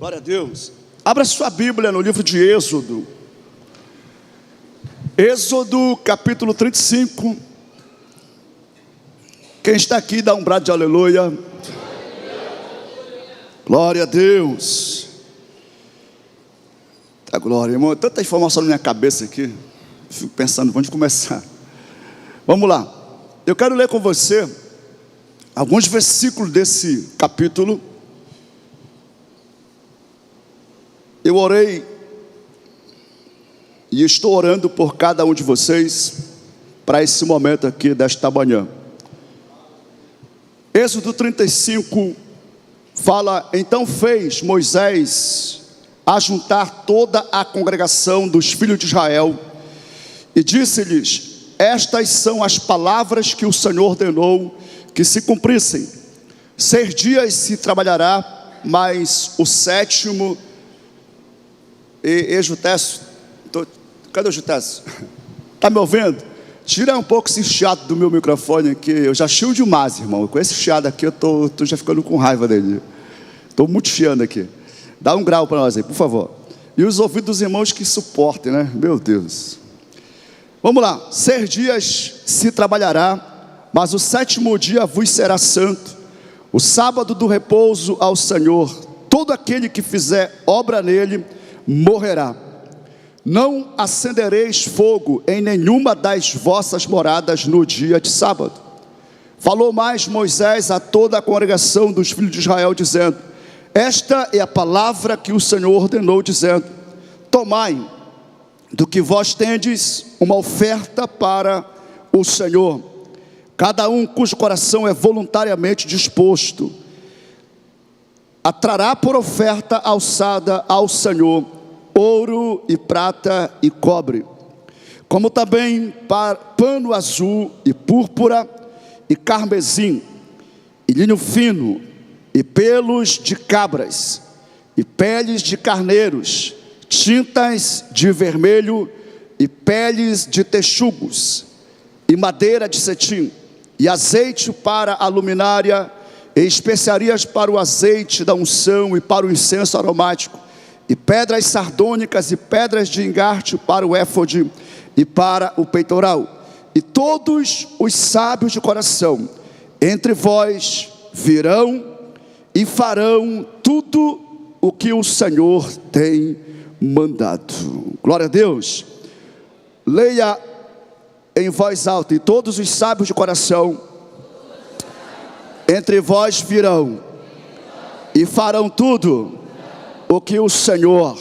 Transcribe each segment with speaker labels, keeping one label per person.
Speaker 1: Glória a Deus. Abra sua Bíblia no livro de Êxodo. Êxodo capítulo 35. Quem está aqui dá um brado de aleluia. Glória a Deus. A glória, irmão. Tanta informação na minha cabeça aqui. Fico pensando, vamos começar. Vamos lá. Eu quero ler com você alguns versículos desse capítulo. Eu orei e estou orando por cada um de vocês para esse momento aqui desta manhã. Êxodo 35 fala: então fez Moisés ajuntar toda a congregação dos filhos de Israel e disse-lhes: estas são as palavras que o Senhor ordenou que se cumprissem. 6 dias se trabalhará, mas o sétimo. Jutécio, cadê o Jutécio? Está me ouvindo? Tira um pouco esse chiado do meu microfone aqui. Eu já chio demais, irmão. Com esse chiado aqui eu estou já ficando com raiva dele. Estou muito chiando aqui. Dá um grau para nós aí, por favor. E os ouvidos dos irmãos que suportem, né? Meu Deus. Vamos lá. 6 dias se trabalhará, mas o sétimo dia vos será santo, o sábado do repouso ao Senhor. Todo aquele que fizer obra nele morrerá. Não acendereis fogo em nenhuma das vossas moradas no dia de sábado. Falou mais Moisés a toda a congregação dos filhos de Israel, dizendo: esta é a palavra que o Senhor ordenou, dizendo: tomai do que vós tendes uma oferta para o Senhor. Cada um cujo coração é voluntariamente disposto trará por oferta alçada ao Senhor ouro e prata e cobre, como também pano azul e púrpura e carmesim e linho fino e pelos de cabras e peles de carneiros, tintas de vermelho e peles de texugos e madeira de cetim e azeite para a luminária e especiarias para o azeite da unção e para o incenso aromático, e pedras sardônicas e pedras de engarte para o éfode e para o peitoral. E todos os sábios de coração entre vós virão e farão tudo o que o Senhor tem mandado. Glória a Deus. Leia em voz alta: e todos os sábios de coração entre vós virão e farão tudo o que o Senhor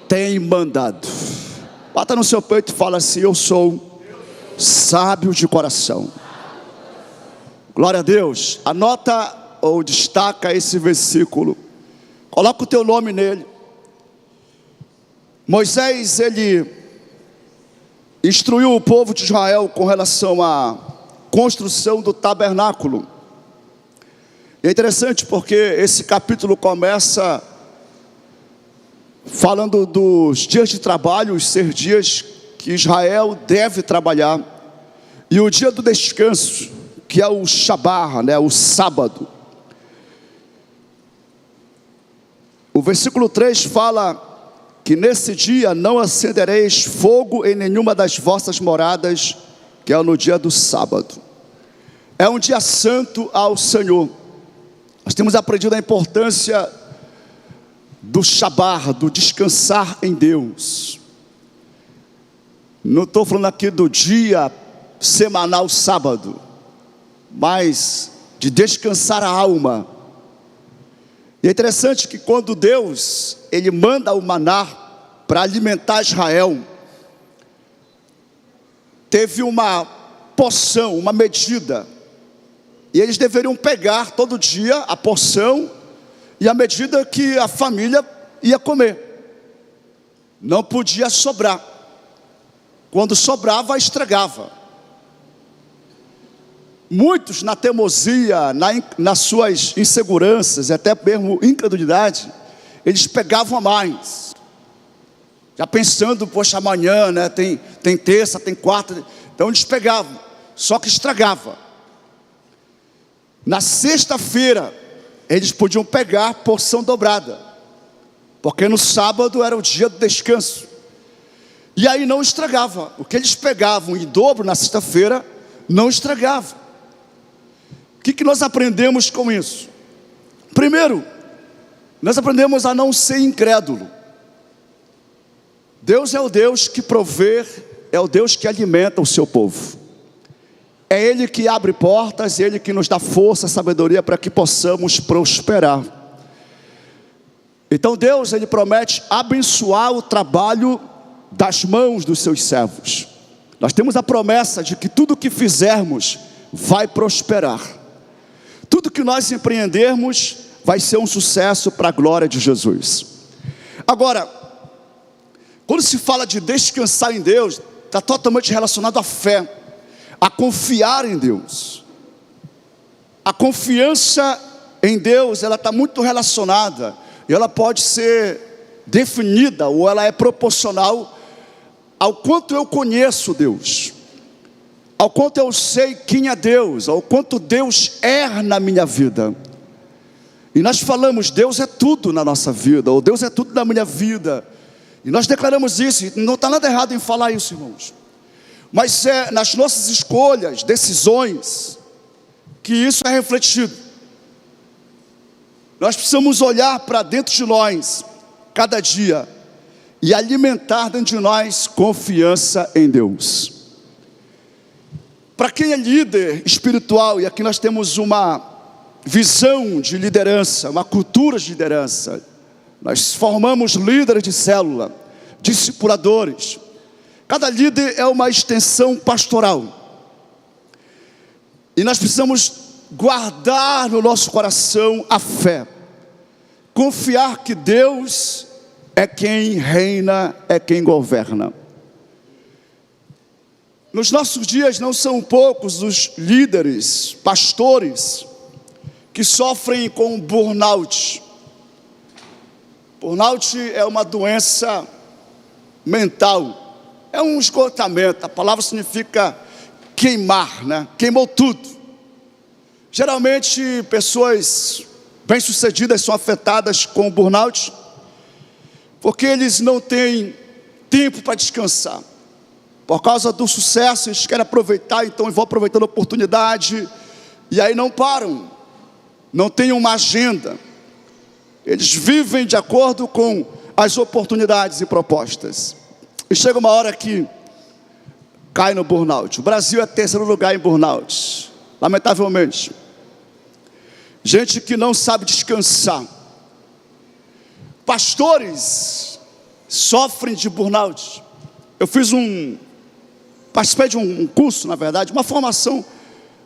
Speaker 1: tem mandado. Bata no seu peito e fala assim: eu sou sábio de coração. Glória a Deus. Anota ou destaca esse versículo, coloca o teu nome nele. Moisés, ele instruiu o povo de Israel com relação à construção do tabernáculo. E é interessante porque esse capítulo começa falando dos dias de trabalho, os 6 dias que Israel deve trabalhar, e o dia do descanso, que é o Shabat, né, o sábado. O versículo 3 fala que nesse dia não acendereis fogo em nenhuma das vossas moradas, que é no dia do sábado. É um dia santo ao Senhor. Nós temos aprendido a importância do Shabat, do descansar em Deus. Não estou falando aqui do dia semanal sábado, mas de descansar a alma. E é interessante que quando Deus, ele manda o maná para alimentar Israel, teve uma porção, uma medida, e eles deveriam pegar todo dia a porção e a medida que a família ia comer. Não podia sobrar. Quando sobrava, estragava. Muitos, na teimosia, nas suas inseguranças e até mesmo incredulidade, eles pegavam a mais, já pensando: poxa, amanhã, né, tem terça, tem quarta. Então eles pegavam, só que estragava. Na sexta-feira, eles podiam pegar porção dobrada. porque no sábado era o dia do descanso. E aí não estragava. O que eles pegavam em dobro na sexta-feira, não estragava. O que nós aprendemos com isso? Primeiro, nós aprendemos a não ser incrédulo. Deus é o Deus que provê, é o Deus que alimenta o seu povo. É Ele que abre portas, é Ele que nos dá força, sabedoria para que possamos prosperar. Então Deus, Ele promete abençoar o trabalho das mãos dos seus servos. Nós temos a promessa de que tudo que fizermos vai prosperar. Tudo que nós empreendermos vai ser um sucesso para a glória de Jesus. Agora, quando se fala de descansar em Deus, está totalmente relacionado à fé, a confiar em Deus. A confiança em Deus, ela está muito relacionada, e ela pode ser definida, ou ela é proporcional ao quanto eu conheço Deus, ao quanto eu sei quem é Deus, ao quanto Deus é na minha vida. E nós falamos, Deus é tudo na nossa vida, ou Deus é tudo na minha vida, e nós declaramos isso, e não está nada errado em falar isso, irmãos. Mas é nas nossas escolhas, decisões, que isso é refletido. Nós precisamos olhar para dentro de nós, cada dia, e alimentar dentro de nós confiança em Deus. Para quem é líder espiritual, e aqui nós temos uma visão de liderança, uma cultura de liderança, nós formamos líderes de célula, discipuladores. Cada líder é uma extensão pastoral, e nós precisamos guardar no nosso coração a fé, confiar que Deus é quem reina, é quem governa. Nos nossos dias não são poucos os líderes, pastores, que sofrem com burnout. Burnout é uma doença mental, é um esgotamento. A palavra significa queimar, né? Queimou tudo. Geralmente pessoas bem-sucedidas são afetadas com burnout, porque eles não têm tempo para descansar. Por causa do sucesso, eles querem aproveitar, então vão aproveitando a oportunidade, e aí não param, não têm uma agenda. Eles vivem de acordo com as oportunidades e propostas. E chega uma hora que cai no burnout. O Brasil é terceiro lugar em burnout, lamentavelmente. Gente que não sabe descansar. Pastores sofrem de burnout. Eu participei de um curso, na verdade, uma formação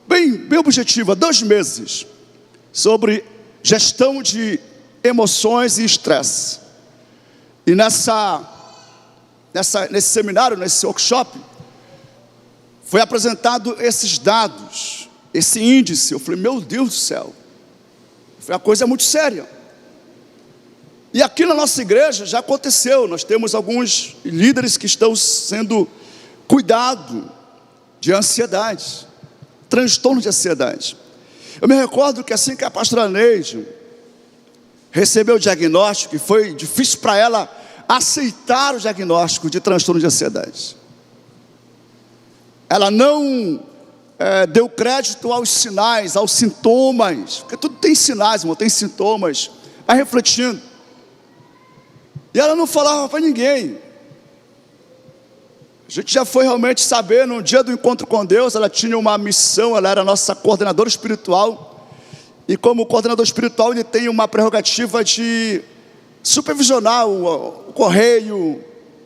Speaker 1: bem objetiva, 2 meses, sobre gestão de emoções e estresse. E nesse seminário, nesse workshop, foi apresentado esses dados, esse índice. Eu falei, meu Deus do céu, foi uma coisa muito séria. E aqui na nossa igreja já aconteceu, nós temos alguns líderes que estão sendo cuidados de ansiedade, transtorno de ansiedade. Eu me recordo que assim que a pastora Neide recebeu o diagnóstico, e foi difícil para ela aceitar o diagnóstico de transtorno de ansiedade. Ela não deu crédito aos sinais, aos sintomas, porque tudo tem sinais, irmão, tem sintomas, vai refletindo. E ela não falava para ninguém. A gente já foi realmente saber, no dia do encontro com Deus, ela tinha uma missão, ela era nossa coordenadora espiritual, e como coordenador espiritual, ele tem uma prerrogativa de supervisionar o correio,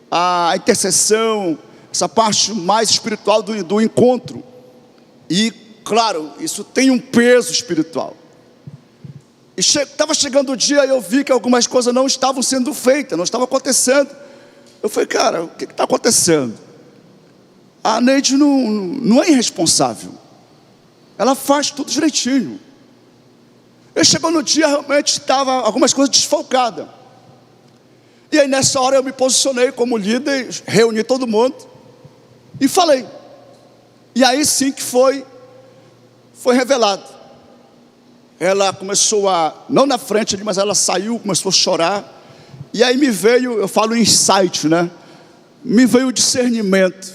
Speaker 1: a intercessão, essa parte mais espiritual do encontro. E claro, isso tem um peso espiritual. E estava chegando o dia, e eu vi que algumas coisas não estavam sendo feitas, não estavam acontecendo. Eu falei, cara, o que está acontecendo? A Neide não é irresponsável, ela faz tudo direitinho. E chegou no dia, realmente estava algumas coisas desfalcadas. E aí nessa hora eu me posicionei como líder, reuni todo mundo e falei. E aí sim que foi revelado. Ela começou não na frente ali, mas ela saiu, começou a chorar. E aí me veio, eu falo insight, né? Me veio o discernimento.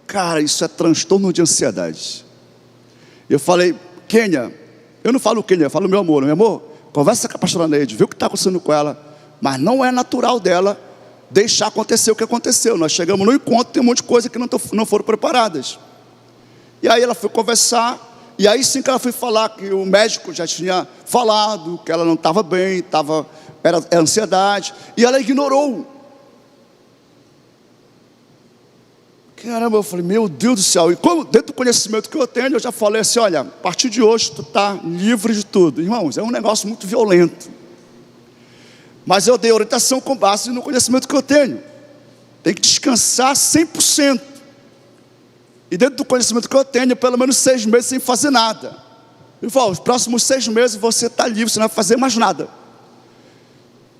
Speaker 1: Cara, isso é transtorno de ansiedade. Eu falei, Kênia, eu não falo Kênia, eu falo meu amor, conversa com a pastora Neide, vê o que está acontecendo com ela. Mas não é natural dela deixar acontecer o que aconteceu. Nós chegamos no encontro, tem um monte de coisa que não foram preparadas. E aí ela foi conversar, e aí sim que ela foi falar que o médico já tinha falado que ela não estava bem, era ansiedade, e ela ignorou. Caramba, eu falei, meu Deus do céu. E como dentro do conhecimento que eu tenho, eu já falei assim, olha, a partir de hoje tu está livre de tudo. Irmãos, é um negócio muito violento. Mas eu dei orientação com base no conhecimento que eu tenho. Tem que descansar 100%. E dentro do conhecimento que eu tenho, pelo menos 6 meses sem fazer nada. Eu falo, os próximos 6 meses você está livre, você não vai fazer mais nada.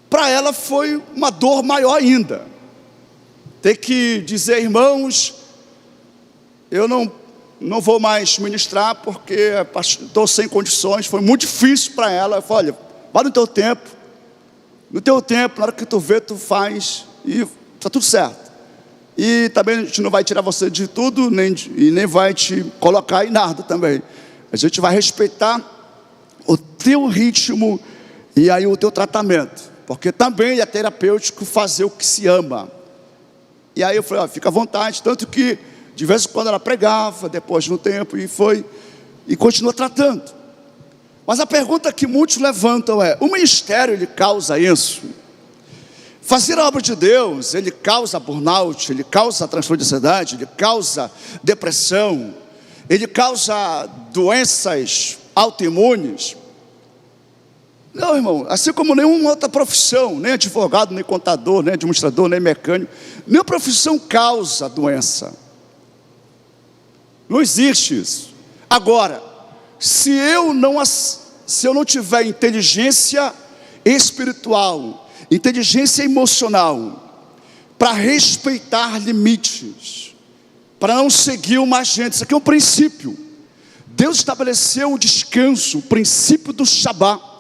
Speaker 1: Para ela foi uma dor maior ainda. Ter que dizer, irmãos, eu não vou mais ministrar porque estou sem condições. Foi muito difícil para ela. Eu falei, olha, vai no teu tempo. No teu tempo, na hora que tu vê, tu faz e está tudo certo. E também a gente não vai tirar você de tudo, nem vai te colocar em nada também. A gente vai respeitar o teu ritmo e aí o teu tratamento. Porque também é terapêutico fazer o que se ama. E aí eu falei, ó, fica à vontade. Tanto que de vez em quando ela pregava, depois de um tempo, e continua tratando. Mas a pergunta que muitos levantam é, o ministério ele causa isso? Fazer a obra de Deus, ele causa burnout, ele causa transtorno de ansiedade, ele causa depressão, ele causa doenças autoimunes? Não, irmão, assim como nenhuma outra profissão, nem advogado, nem contador, nem administrador, nem mecânico, nenhuma profissão causa doença. Não existe isso. Agora, se eu não tiver inteligência espiritual, inteligência emocional, para respeitar limites, para não seguir uma agenda, isso aqui é um princípio. Deus estabeleceu o descanso, o princípio do Shabá.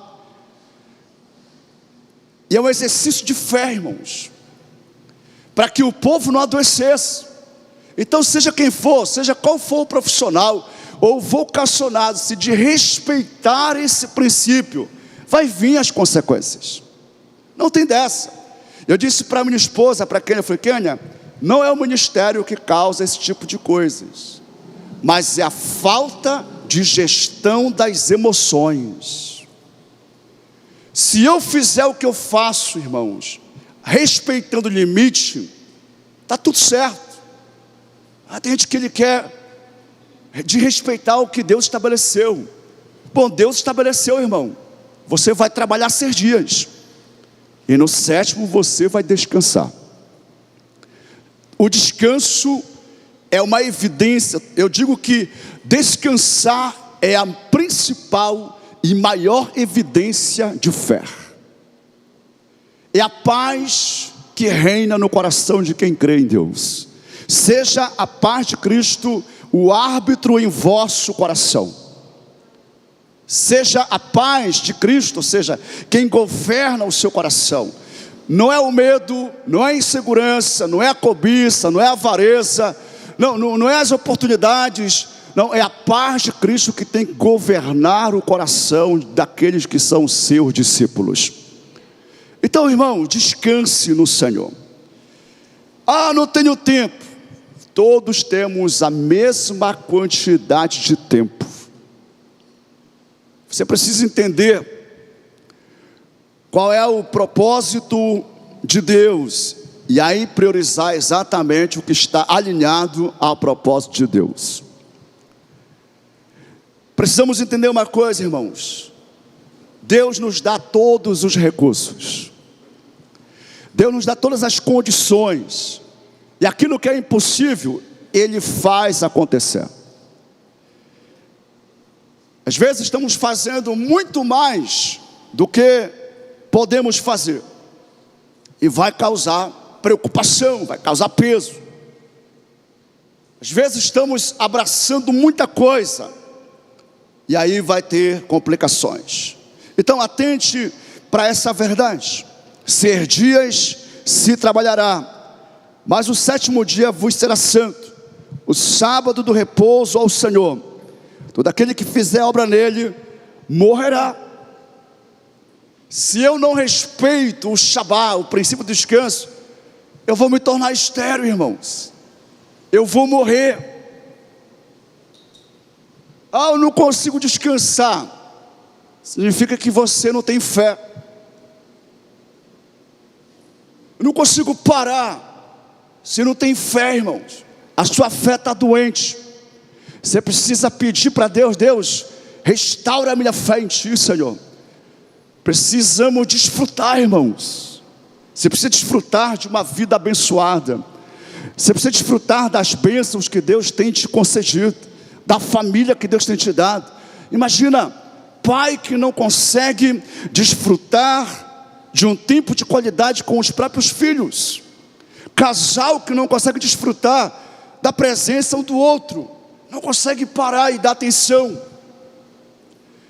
Speaker 1: E é um exercício de fé, irmãos, para que o povo não adoecesse. Então, seja quem for, seja qual for o profissional ou vocacionado, se de respeitar esse princípio, vai vir as consequências. Não tem dessa. Eu disse para minha esposa, para Kênia, eu falei, Kênia, não é o ministério que causa esse tipo de coisas, mas é a falta de gestão das emoções. Se eu fizer o que eu faço, irmãos, respeitando o limite, está tudo certo. Tem gente que ele quer de respeitar o que Deus estabeleceu. Bom, Deus estabeleceu, irmão, você vai trabalhar 6 dias, e no 7º você vai descansar. O descanso é uma evidência. Eu digo que descansar é a principal e maior evidência de fé. É a paz que reina no coração de quem crê em Deus. Seja a paz de Cristo o árbitro em vosso coração. Seja a paz de Cristo, ou seja, quem governa o seu coração. Não é o medo, não é a insegurança, não é a cobiça, não é a avareza, não é as oportunidades, não, é a paz de Cristo que tem que governar o coração daqueles que são seus discípulos. Então, irmão, descanse no Senhor. Não tenho tempo. Todos temos a mesma quantidade de tempo. Você precisa entender qual é o propósito de Deus, e aí priorizar exatamente o que está alinhado ao propósito de Deus. Precisamos entender uma coisa, irmãos. Deus nos dá todos os recursos. Deus nos dá todas as condições. E aquilo que é impossível, Ele faz acontecer. Às vezes estamos fazendo muito mais do que podemos fazer. E vai causar preocupação, vai causar peso. Às vezes estamos abraçando muita coisa. E aí vai ter complicações. Então atente para essa verdade. 6 dias se trabalhará, mas o 7º dia vos será santo, o sábado do repouso ao Senhor. Todo aquele que fizer obra nele, morrerá. Se eu não respeito o Shabá, o princípio do descanso, eu vou me tornar estéril, irmãos. Eu vou morrer. Eu não consigo descansar. Significa que você não tem fé. Eu não consigo parar. Se não tem fé, irmãos, a sua fé está doente. Você precisa pedir para Deus: Deus, restaura a minha fé em Ti, Senhor. Precisamos desfrutar, irmãos. Você precisa desfrutar de uma vida abençoada. Você precisa desfrutar das bênçãos que Deus tem te concedido, da família que Deus tem te dado. Imagina, pai que não consegue desfrutar de um tempo de qualidade com os próprios filhos. Casal que não consegue desfrutar da presença um do outro. Não consegue parar e dar atenção.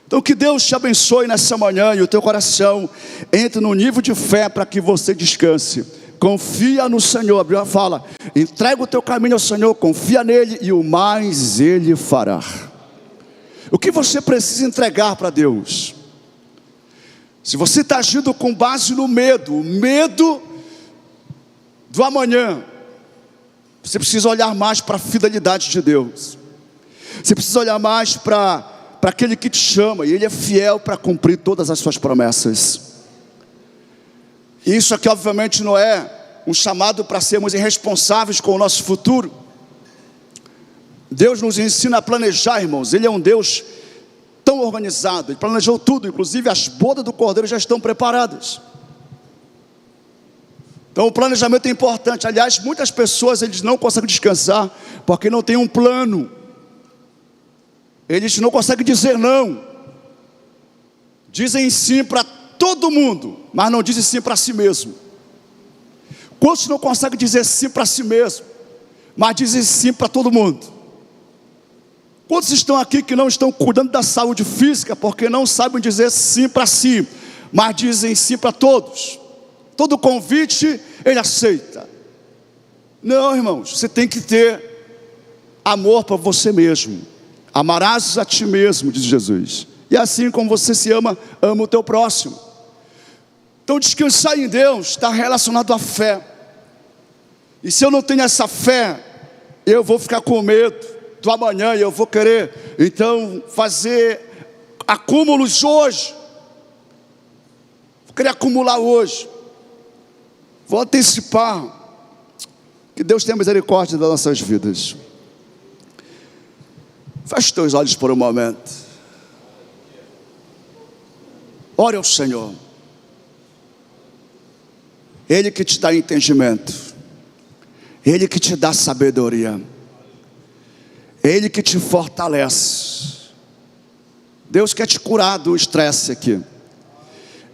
Speaker 1: Então que Deus te abençoe nessa manhã e o teu coração entre no nível de fé para que você descanse. Confia no Senhor. A Bíblia fala: entrega o teu caminho ao Senhor, confia nele e o mais Ele fará. O que você precisa entregar para Deus? Se você está agindo com base no medo, o medo do amanhã, você precisa olhar mais para a fidelidade de Deus. Você precisa olhar mais para aquele que te chama, e Ele é fiel para cumprir todas as suas promessas. Isso aqui obviamente não é um chamado para sermos irresponsáveis com o nosso futuro. Deus nos ensina a planejar, irmãos. Ele é um Deus tão organizado, Ele planejou tudo, inclusive as bodas do Cordeiro já estão preparadas. Então o planejamento é importante. Aliás, muitas pessoas eles não conseguem descansar porque não tem um plano. Eles não conseguem dizer não. Dizem sim para todo mundo, mas não dizem sim para si mesmo. Quantos não conseguem dizer sim para si mesmo, mas dizem sim para todo mundo? Quantos estão aqui que não estão cuidando da saúde física porque não sabem dizer sim para si, mas dizem sim para todos? Todo convite ele aceita. Não, irmãos, você tem que ter amor para você mesmo. Amarás a ti mesmo, diz Jesus. E assim como você se ama, ama o teu próximo. Então descansar em Deus está relacionado à fé. E se eu não tenho essa fé, eu vou ficar com medo do amanhã e eu vou querer então fazer acúmulos hoje. Vou querer acumular hoje. Vou antecipar. Que Deus tenha misericórdia das nossas vidas. Feche teus olhos por um momento. Ore ao Senhor. Ele que te dá entendimento. Ele que te dá sabedoria. Ele que te fortalece. Deus quer te curar do estresse aqui.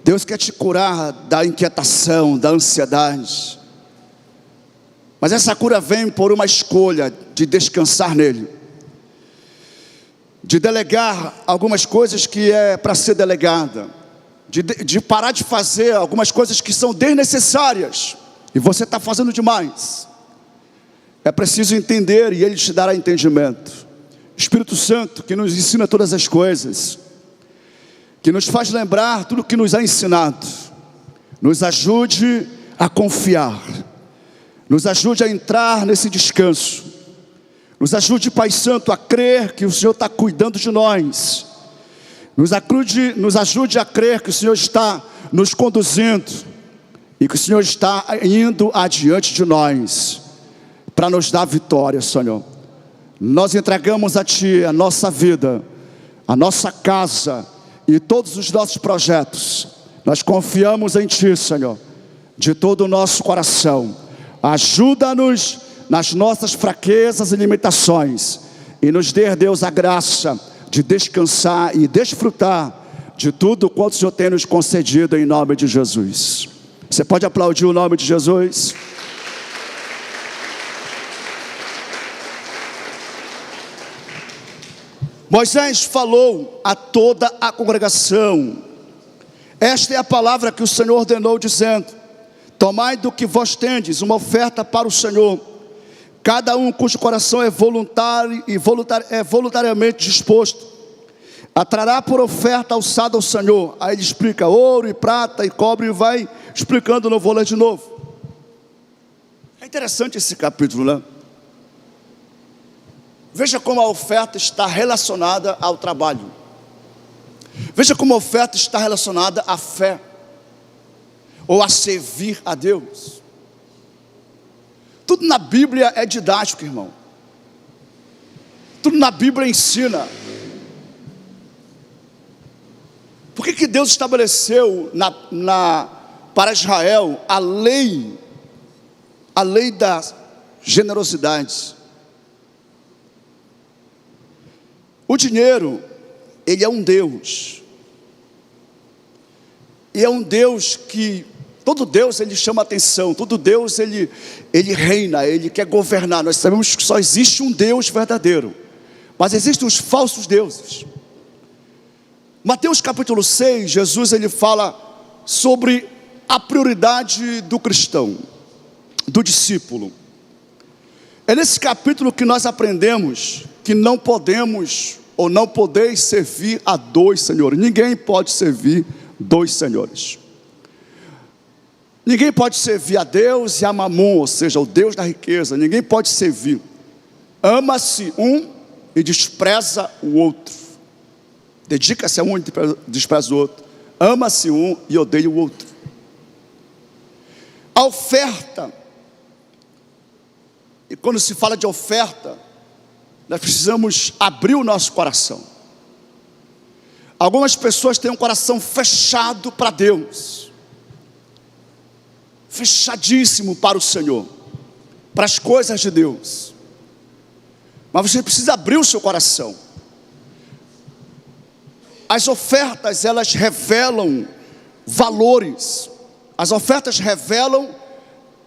Speaker 1: Deus quer te curar da inquietação, da ansiedade. Mas essa cura vem por uma escolha de descansar nele. De delegar algumas coisas que é para ser delegada. De parar de fazer algumas coisas que são desnecessárias. E você está fazendo demais. É preciso entender e Ele te dará entendimento. Espírito Santo que nos ensina todas as coisas. Que nos faz lembrar tudo o que nos é ensinado. Nos ajude a confiar. Nos ajude a entrar nesse descanso. Nos ajude, Pai Santo, a crer que o Senhor está cuidando de nós. Nos ajude a crer que o Senhor está nos conduzindo. E que o Senhor está indo adiante de nós. Para nos dar vitória, Senhor. Nós entregamos a Ti a nossa vida, a nossa casa e todos os nossos projetos. Nós confiamos em Ti, Senhor, de todo o nosso coração. Ajuda-nos nas nossas fraquezas e limitações, e nos dê, Deus, a graça de descansar e desfrutar de tudo quanto o Senhor tem nos concedido, em nome de Jesus. Você pode aplaudir o nome de Jesus? Moisés falou a toda a congregação. Esta é a palavra que o Senhor ordenou, dizendo: tomai do que vós tendes uma oferta para o Senhor, cada um cujo coração é voluntário e voluntariamente disposto, atrará por oferta alçada ao Senhor. Aí ele explica ouro e prata e cobre, e vai explicando, não vou ler de novo. É interessante esse capítulo, né? Veja como a oferta está relacionada ao trabalho. Veja como a oferta está relacionada à fé, ou a servir a Deus. Tudo na Bíblia é didático, irmão. Tudo na Bíblia ensina. Por que Deus estabeleceu para Israel a lei da generosidade? O dinheiro, ele é um Deus. E é um Deus que, todo Deus ele chama atenção, todo Deus ele reina, ele quer governar. Nós sabemos que só existe um Deus verdadeiro, mas existem os falsos deuses. Mateus capítulo 6, Jesus ele fala sobre a prioridade do cristão, do discípulo. É nesse capítulo que nós aprendemos que não podemos ou não podeis servir a dois senhores. Ninguém pode servir dois senhores. Ninguém pode servir a Deus e a Mamon, ou seja, o Deus da riqueza. Ninguém pode servir. Ama-se um e despreza o outro. Dedica-se a um e despreza o outro. Ama-se um e odeia o outro. A oferta, e quando se fala de oferta, nós precisamos abrir o nosso coração. Algumas pessoas têm um coração fechado para Deus, fechadíssimo para o Senhor, para as coisas de Deus. Mas você precisa abrir o seu coração. As ofertas, elas revelam valores. As ofertas revelam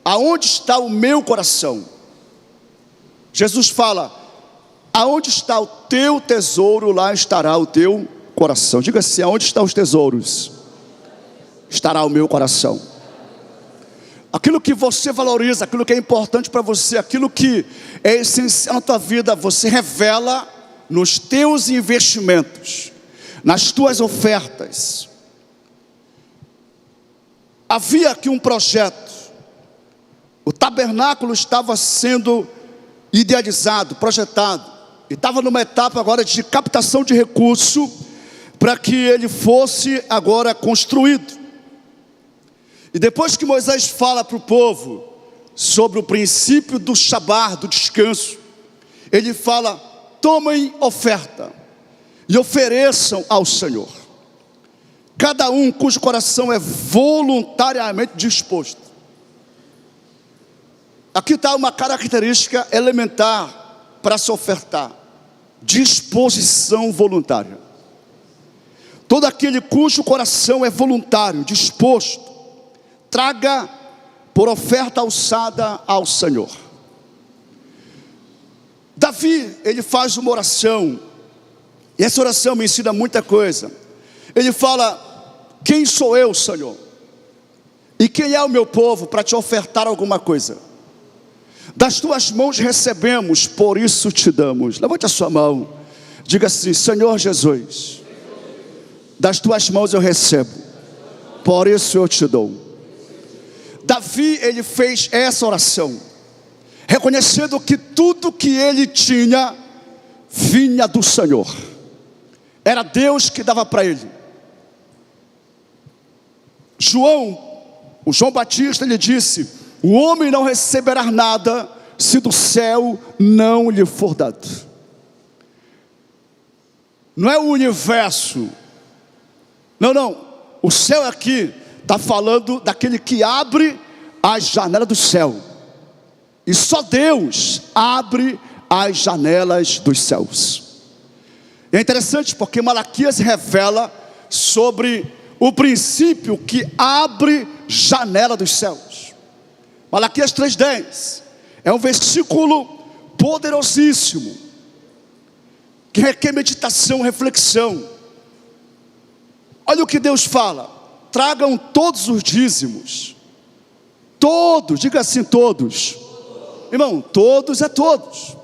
Speaker 1: aonde está o meu coração. Jesus fala: aonde está o teu tesouro, lá estará o teu coração. Diga assim: aonde estão os tesouros, estará o meu coração. Aquilo que você valoriza, aquilo que é importante para você, aquilo que é essencial na tua vida, você revela nos teus investimentos, nas tuas ofertas. Havia aqui um projeto. O tabernáculo estava sendo idealizado, projetado, e estava numa etapa agora de captação de recurso para que ele fosse agora construído. E depois que Moisés fala para o povo sobre o princípio do Shabat, do descanso, ele fala: tomem oferta e ofereçam ao Senhor, cada um cujo coração é voluntariamente disposto. Aqui está uma característica elementar para se ofertar: disposição voluntária. Todo aquele cujo coração é voluntário, disposto, traga por oferta alçada ao Senhor. Davi, ele faz uma oração, e essa oração me ensina muita coisa. Ele fala: quem sou eu, Senhor? E quem é o meu povo para te ofertar alguma coisa? Das tuas mãos recebemos, por isso te damos. Levante a sua mão, diga assim: Senhor Jesus, das tuas mãos eu recebo, por isso eu te dou. Davi, ele fez essa oração, reconhecendo que tudo que ele tinha vinha do Senhor. Era Deus que dava para ele. O João Batista, ele disse: o homem não receberá nada se do céu não lhe for dado. Não é o universo, não, o céu aqui está falando daquele que abre as janelas do céu, e só Deus abre as janelas dos céus. É interessante porque Malaquias revela sobre o princípio que abre janela dos céus. Malaquias 3:10 é um versículo poderosíssimo, que requer meditação, reflexão. Olha o que Deus fala: tragam todos os dízimos. Todos, diga assim, todos. Irmão, todos é todos.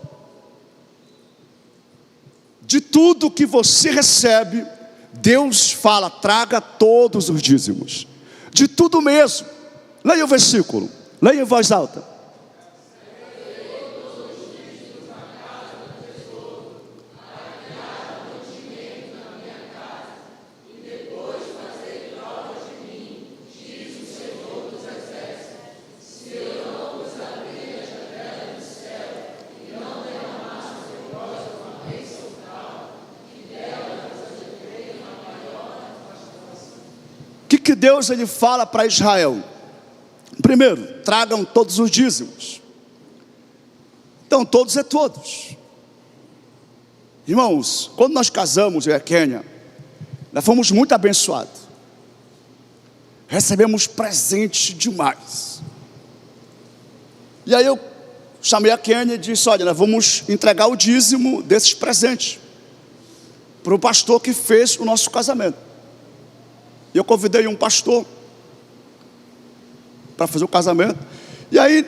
Speaker 1: De tudo que você recebe, Deus fala, traga todos os dízimos. De tudo mesmo. Leia o versículo, leia em voz alta. O que Deus ele fala para Israel? Primeiro, tragam todos os dízimos. Então, todos é todos. Irmãos, quando nós casamos, eu e a Kênia, nós fomos muito abençoados. Recebemos presente demais. E aí eu chamei a Kênia e disse, olha, nós vamos entregar o dízimo desses presentes para o pastor que fez o nosso casamento. E eu convidei um pastor para fazer o casamento. E aí,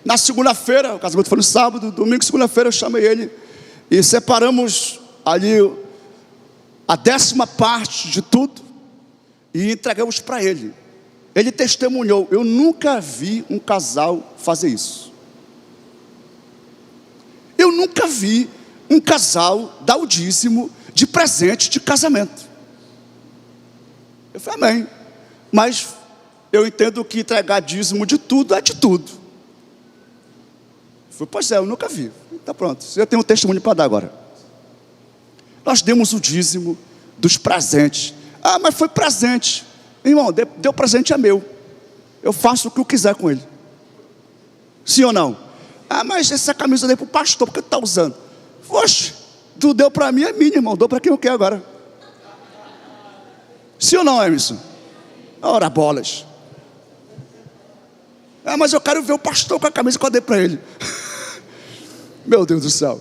Speaker 1: na segunda-feira, o casamento foi no sábado, domingo, segunda-feira, eu chamei ele e separamos ali a 10ª parte de tudo e entregamos para ele. Ele testemunhou. Eu nunca vi um casal fazer isso. Eu nunca vi um casal dar o dízimo de presente de casamento. Eu falei, amém. Mas eu entendo que entregar dízimo de tudo é de tudo. Eu falei, pois é, eu nunca vi. Está pronto, eu tenho um testemunho para dar agora. Nós demos o dízimo dos presentes. Ah, mas foi presente. Irmão, deu presente é meu. Eu faço o que eu quiser com ele. Sim ou não? Ah, mas essa camisa eu dei para o pastor, porque tu está usando? Oxe, tu deu para mim, é minha, irmão. Dou para quem eu quero agora. Sim ou não, Emerson? Ora, bolas. Ah, mas eu quero ver o pastor com a camisa que eu dei para ele. Meu Deus do céu.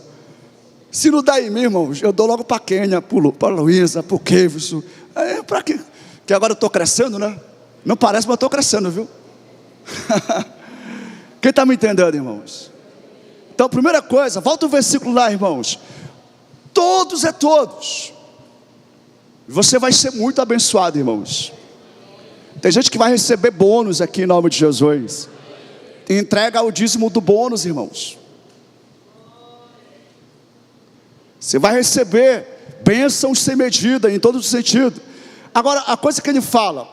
Speaker 1: Se não dá em mim, irmãos, eu dou logo para a Kênia, para a Luísa, para o Kevson. Para quê? Que agora eu estou crescendo, né? Não parece, mas eu estou crescendo, viu? Quem está me entendendo, irmãos? Então, primeira coisa, volta o versículo lá, irmãos. Todos é todos. Você vai ser muito abençoado, irmãos. Tem gente que vai receber bônus aqui em nome de Jesus. Entrega o dízimo do bônus, irmãos. Você vai receber bênçãos sem medida, em todo sentido. Agora, a coisa que ele fala: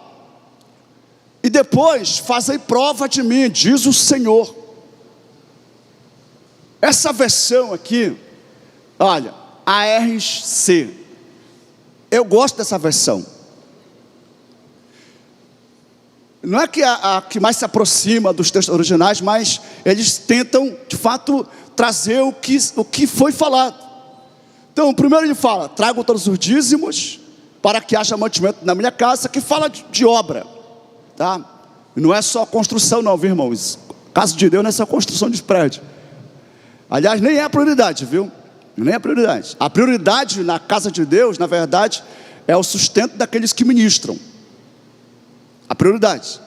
Speaker 1: e depois fazei prova de mim, diz o Senhor. Essa versão aqui, olha, ARC. Eu gosto dessa versão. Não é que a que mais se aproxima dos textos originais, mas eles tentam, de fato, trazer o que foi falado. Então, primeiro ele fala, trago todos os dízimos, para que haja mantimento na minha casa, que fala de obra, tá? Não é só construção não, viu, irmãos? Casa de Deus não é só construção de prédio. Aliás, nem é a prioridade, viu? Nem é a prioridade. A prioridade na casa de Deus, na verdade, é o sustento daqueles que ministram. A prioridade.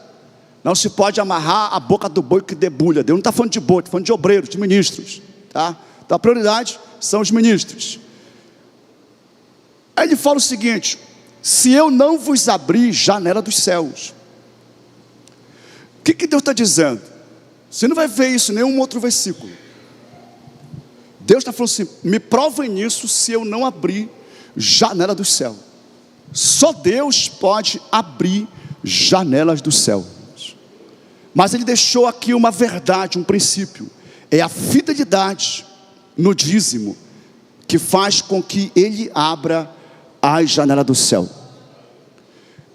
Speaker 1: Não se pode amarrar a boca do boi que debulha. Deus não está falando de boi, está falando de obreiros, de ministros, tá? Então a prioridade são os ministros. Aí ele fala o seguinte: se eu não vos abrir janela dos céus. O que Deus está dizendo? Você não vai ver isso em nenhum outro versículo. Deus está falando assim: me provem nisso se eu não abrir janela do céu. Só Deus pode abrir janelas do céu. Mas ele deixou aqui uma verdade, um princípio. É a fidelidade no dízimo que faz com que ele abra as janelas do céu.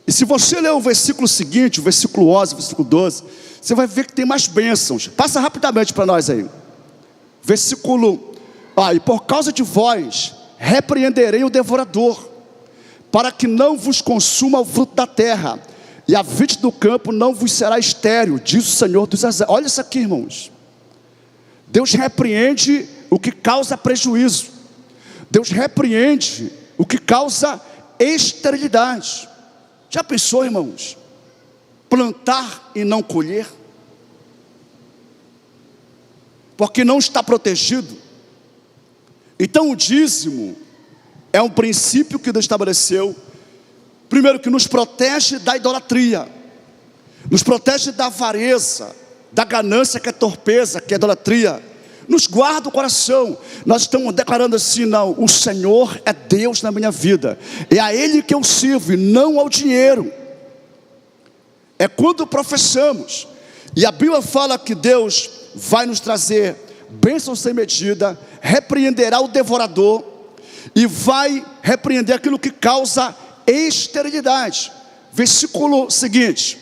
Speaker 1: E se você ler o versículo seguinte, o versículo 11, o versículo 12, você vai ver que tem mais bênçãos. Passa rapidamente para nós aí. Versículo: e por causa de vós repreenderei o devorador, para que não vos consuma o fruto da terra, e a vide do campo não vos será estéril, diz o Senhor dos Exércitos. Olha isso aqui, irmãos. Deus repreende o que causa prejuízo. Deus repreende o que causa esterilidade. Já pensou, irmãos? Plantar e não colher? Porque não está protegido. Então o dízimo é um princípio que Deus estabeleceu. Primeiro, que nos protege da idolatria, nos protege da avareza, da ganância, que é torpeza, que é idolatria. Nos guarda o coração. Nós estamos declarando assim: não, o Senhor é Deus na minha vida, é a Ele que eu sirvo e não ao dinheiro. É quando professamos. E a Bíblia fala que Deus vai nos trazer bênção sem medida, repreenderá o devorador e vai repreender aquilo que causa esterilidade. Versículo seguinte: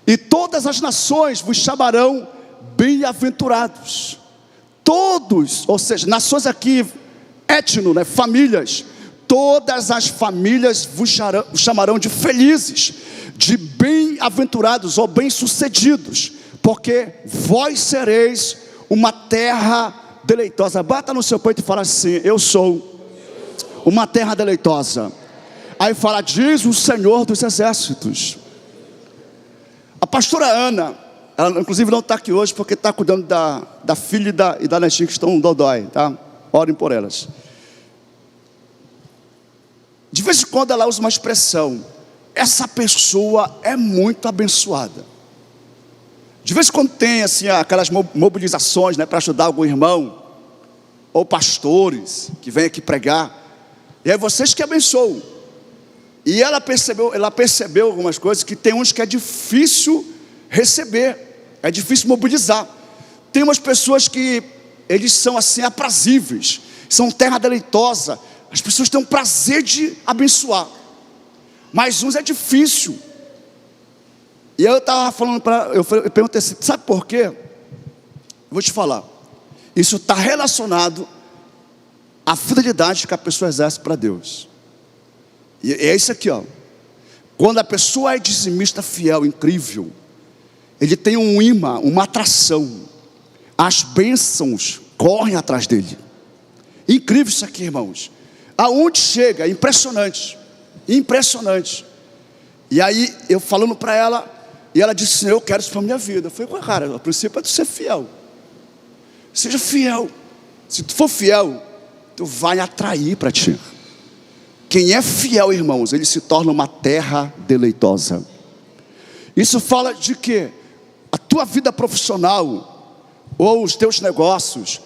Speaker 1: e todas as nações vos chamarão bem-aventurados. Todos, ou seja, nações aqui, etno, né, famílias. Todas as famílias vos chamarão de felizes, de bem-aventurados ou bem-sucedidos, porque vós sereis uma terra deleitosa. Bata no seu peito e fala assim: eu sou uma terra deleitosa. Aí fala: diz o Senhor dos exércitos. A pastora Ana, ela inclusive não está aqui hoje, porque está cuidando da filha e da netinha que estão no dodói, tá? Orem por elas. De vez em quando ela usa uma expressão: essa pessoa é muito abençoada. De vez em quando tem assim aquelas mobilizações, né, para ajudar algum irmão ou pastores que vêm aqui pregar, e é vocês que abençoam. E ela percebeu algumas coisas, que tem uns que é difícil receber, é difícil mobilizar. Tem umas pessoas que eles são assim aprazíveis, são terra deleitosa, as pessoas têm um prazer de abençoar, mas uns é difícil. E eu estava falando eu perguntei assim: sabe por quê? Eu vou te falar. Isso está relacionado à fidelidade que a pessoa exerce para Deus. E é isso aqui, ó. Quando a pessoa é dizimista fiel, incrível, ele tem um imã, uma atração. As bênçãos correm atrás dele. Incrível isso aqui, irmãos. Aonde chega, impressionante. Impressionante. E aí eu falando para ela, e ela disse: eu quero isso para a minha vida. Eu falei: cara, o princípio é tu ser fiel. Seja fiel. Se tu for fiel, tu vai atrair para ti. Quem é fiel, irmãos, ele se torna uma terra deleitosa. Isso fala de que a tua vida profissional, ou os teus negócios,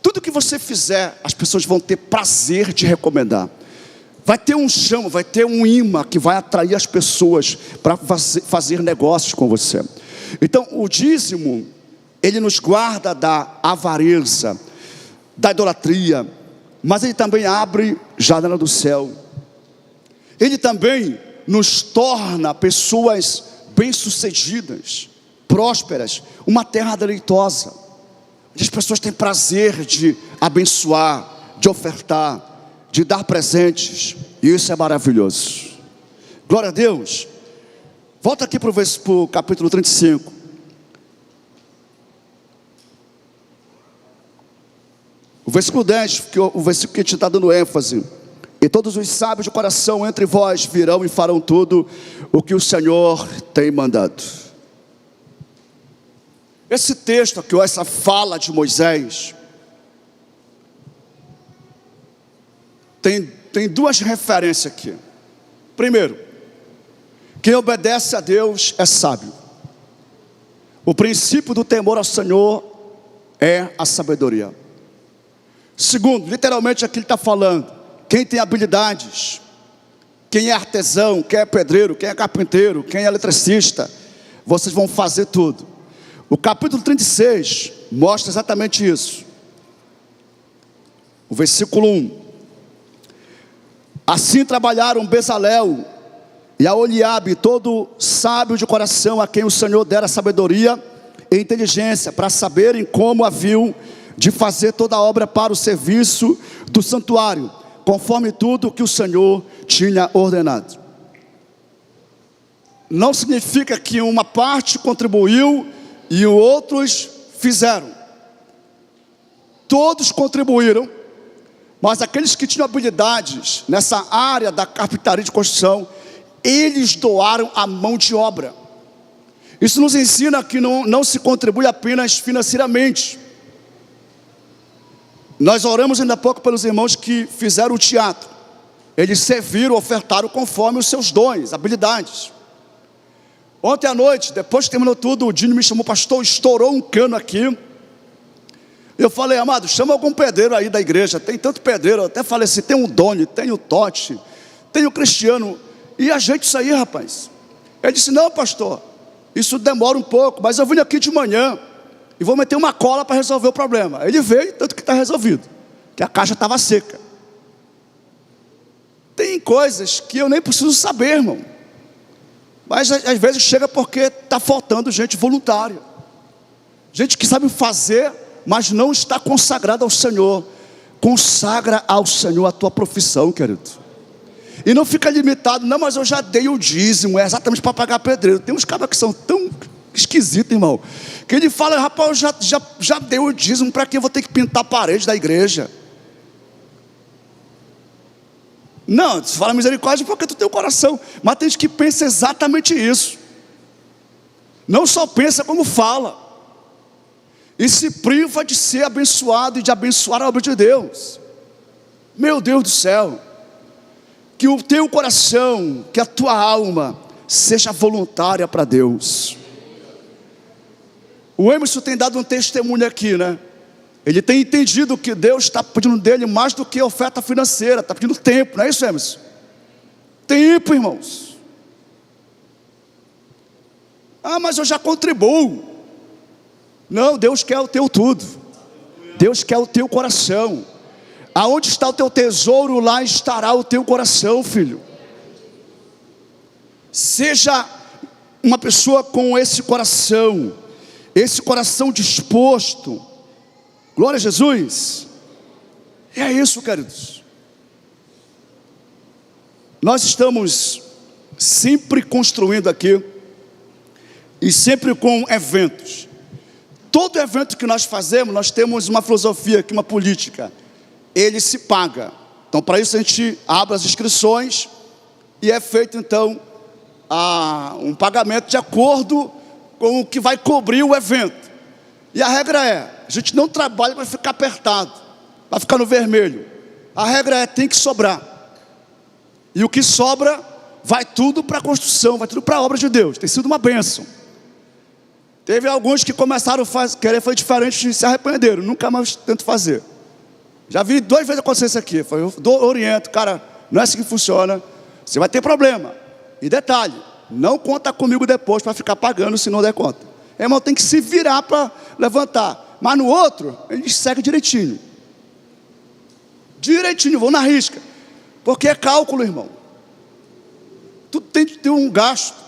Speaker 1: tudo que você fizer, as pessoas vão ter prazer de recomendar. Vai ter um chão, vai ter um imã que vai atrair as pessoas para fazer negócios com você. Então o dízimo, ele nos guarda da avareza, da idolatria, mas ele também abre janela do céu. Ele também nos torna pessoas bem-sucedidas, prósperas, uma terra deleitosa. As pessoas têm prazer de abençoar, de ofertar, de dar presentes, e isso é maravilhoso. Glória a Deus. Volta aqui para o capítulo 35. O versículo 10, o versículo que a gente está dando ênfase: e todos os sábios de coração entre vós virão e farão tudo o que o Senhor tem mandado. Esse texto aqui, ou essa fala de Moisés, tem duas referências aqui. Primeiro, quem obedece a Deus é sábio. O princípio do temor ao Senhor é a sabedoria. Segundo, literalmente aqui ele está falando: quem tem habilidades, quem é artesão, quem é pedreiro, quem é carpinteiro, quem é eletricista, vocês vão fazer tudo. O capítulo 36 mostra exatamente isso. O versículo 1: assim trabalharam Bezalel e Aholiabe, todo sábio de coração, a quem o Senhor dera sabedoria e inteligência, para saberem como haviam de fazer toda a obra para o serviço do santuário, conforme tudo que o Senhor tinha ordenado. Não significa que uma parte contribuiu e outros fizeram. Todos contribuíram, mas aqueles que tinham habilidades nessa área da carpintaria de construção, eles doaram a mão de obra. Isso nos ensina que não se contribui apenas financeiramente. Nós oramos ainda há pouco pelos irmãos que fizeram o teatro. Eles serviram, ofertaram conforme os seus dons, habilidades. Ontem à noite, depois que terminou tudo, o Dino me chamou: pastor, estourou um cano aqui. Eu falei: amado, chama algum pedreiro aí da igreja. Tem tanto pedreiro. Eu até falei assim: tem o Doni, tem o Totti, tem o Cristiano, e ajeita isso aí, rapaz. Ele disse: não, pastor, isso demora um pouco, mas eu vim aqui de manhã e vou meter uma cola para resolver o problema. Ele veio, tanto que está resolvido, que a caixa estava seca. Tem coisas que eu nem preciso saber, irmão, mas às vezes chega porque está faltando gente voluntária, gente que sabe fazer, mas não está consagrada ao Senhor. Consagra ao Senhor a tua profissão, querido. E não fica limitado: não, mas eu já dei o dízimo, é exatamente para pagar pedreiro. Tem uns caras que são tão esquisitos, irmão, que ele fala: rapaz, eu já dei o dízimo, para que eu vou ter que pintar a parede da igreja? Não, tu fala misericórdia porque tu tem o coração, mas tem gente que pensa exatamente isso. Não só pensa, como fala, e se priva de ser abençoado e de abençoar a obra de Deus. Meu Deus do céu, que o teu coração, que a tua alma seja voluntária para Deus. O Emerson tem dado um testemunho aqui, né? Ele tem entendido que Deus está pedindo dele mais do que oferta financeira, está pedindo tempo, não é isso, Emerson? Tempo, irmãos. Ah, mas eu já contribuo. Não, Deus quer o teu tudo. Deus quer o teu coração. Aonde está o teu tesouro, lá estará o teu coração, filho. Seja uma pessoa com esse coração disposto. Glória a Jesus. E é isso, queridos. Nós estamos sempre construindo aqui, e sempre com eventos. Todo evento que nós fazemos, nós temos uma filosofia aqui, uma política. Ele se paga. Então, para isso a gente abre as inscrições e é feito então um pagamento de acordo com o que vai cobrir o evento. E a regra é: a gente não trabalha para ficar apertado, para ficar no vermelho. A regra é: tem que sobrar. E o que sobra vai tudo para a construção, vai tudo para a obra de Deus. Tem sido uma bênção. Teve alguns que começaram a querer fazer diferente e se arrependeram. Nunca mais tento fazer. Já vi 2 vezes acontecer isso aqui. Eu oriento: cara, não é assim que funciona. Você vai ter problema. E detalhe: não conta comigo depois para ficar pagando se não der conta. Irmão, tem que se virar para levantar. Mas no outro, eles seguem direitinho. Direitinho, vão na risca. Porque é cálculo, irmão. Tudo tem que ter um gasto.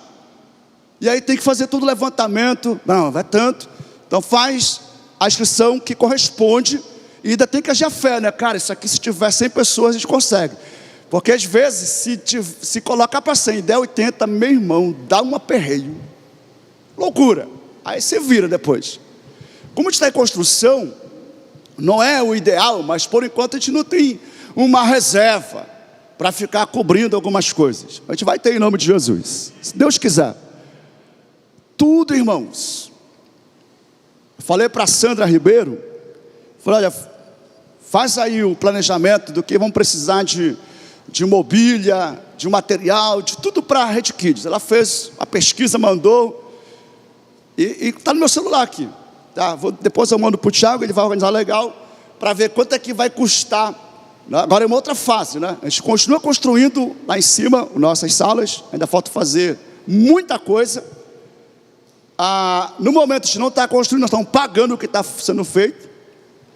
Speaker 1: E aí tem que fazer todo o levantamento. Não, vai tanto. Então faz a inscrição que corresponde. E ainda tem que agir a fé, né? Cara, isso aqui, se tiver 100 pessoas, a gente consegue. Porque às vezes, se colocar para 100 e der 80, meu irmão, dá um aperreio. Loucura. Aí você vira depois. Como a gente está em construção, não é o ideal, mas por enquanto a gente não tem uma reserva para ficar cobrindo algumas coisas. A gente vai ter em nome de Jesus, se Deus quiser. Tudo, irmãos. Eu falei para a Sandra Ribeiro, falei: olha, faz aí o planejamento do que vamos precisar de mobília, de material, de tudo para a Rede Kids. Ela fez a pesquisa, mandou. E está no meu celular aqui, tá? Depois eu mando para o Thiago, ele vai organizar legal, para ver quanto é que vai custar. Agora é uma outra fase, né? A gente continua construindo lá em cima nossas salas, ainda falta fazer muita coisa. No momento a gente não está construindo, nós estamos pagando o que está sendo feito,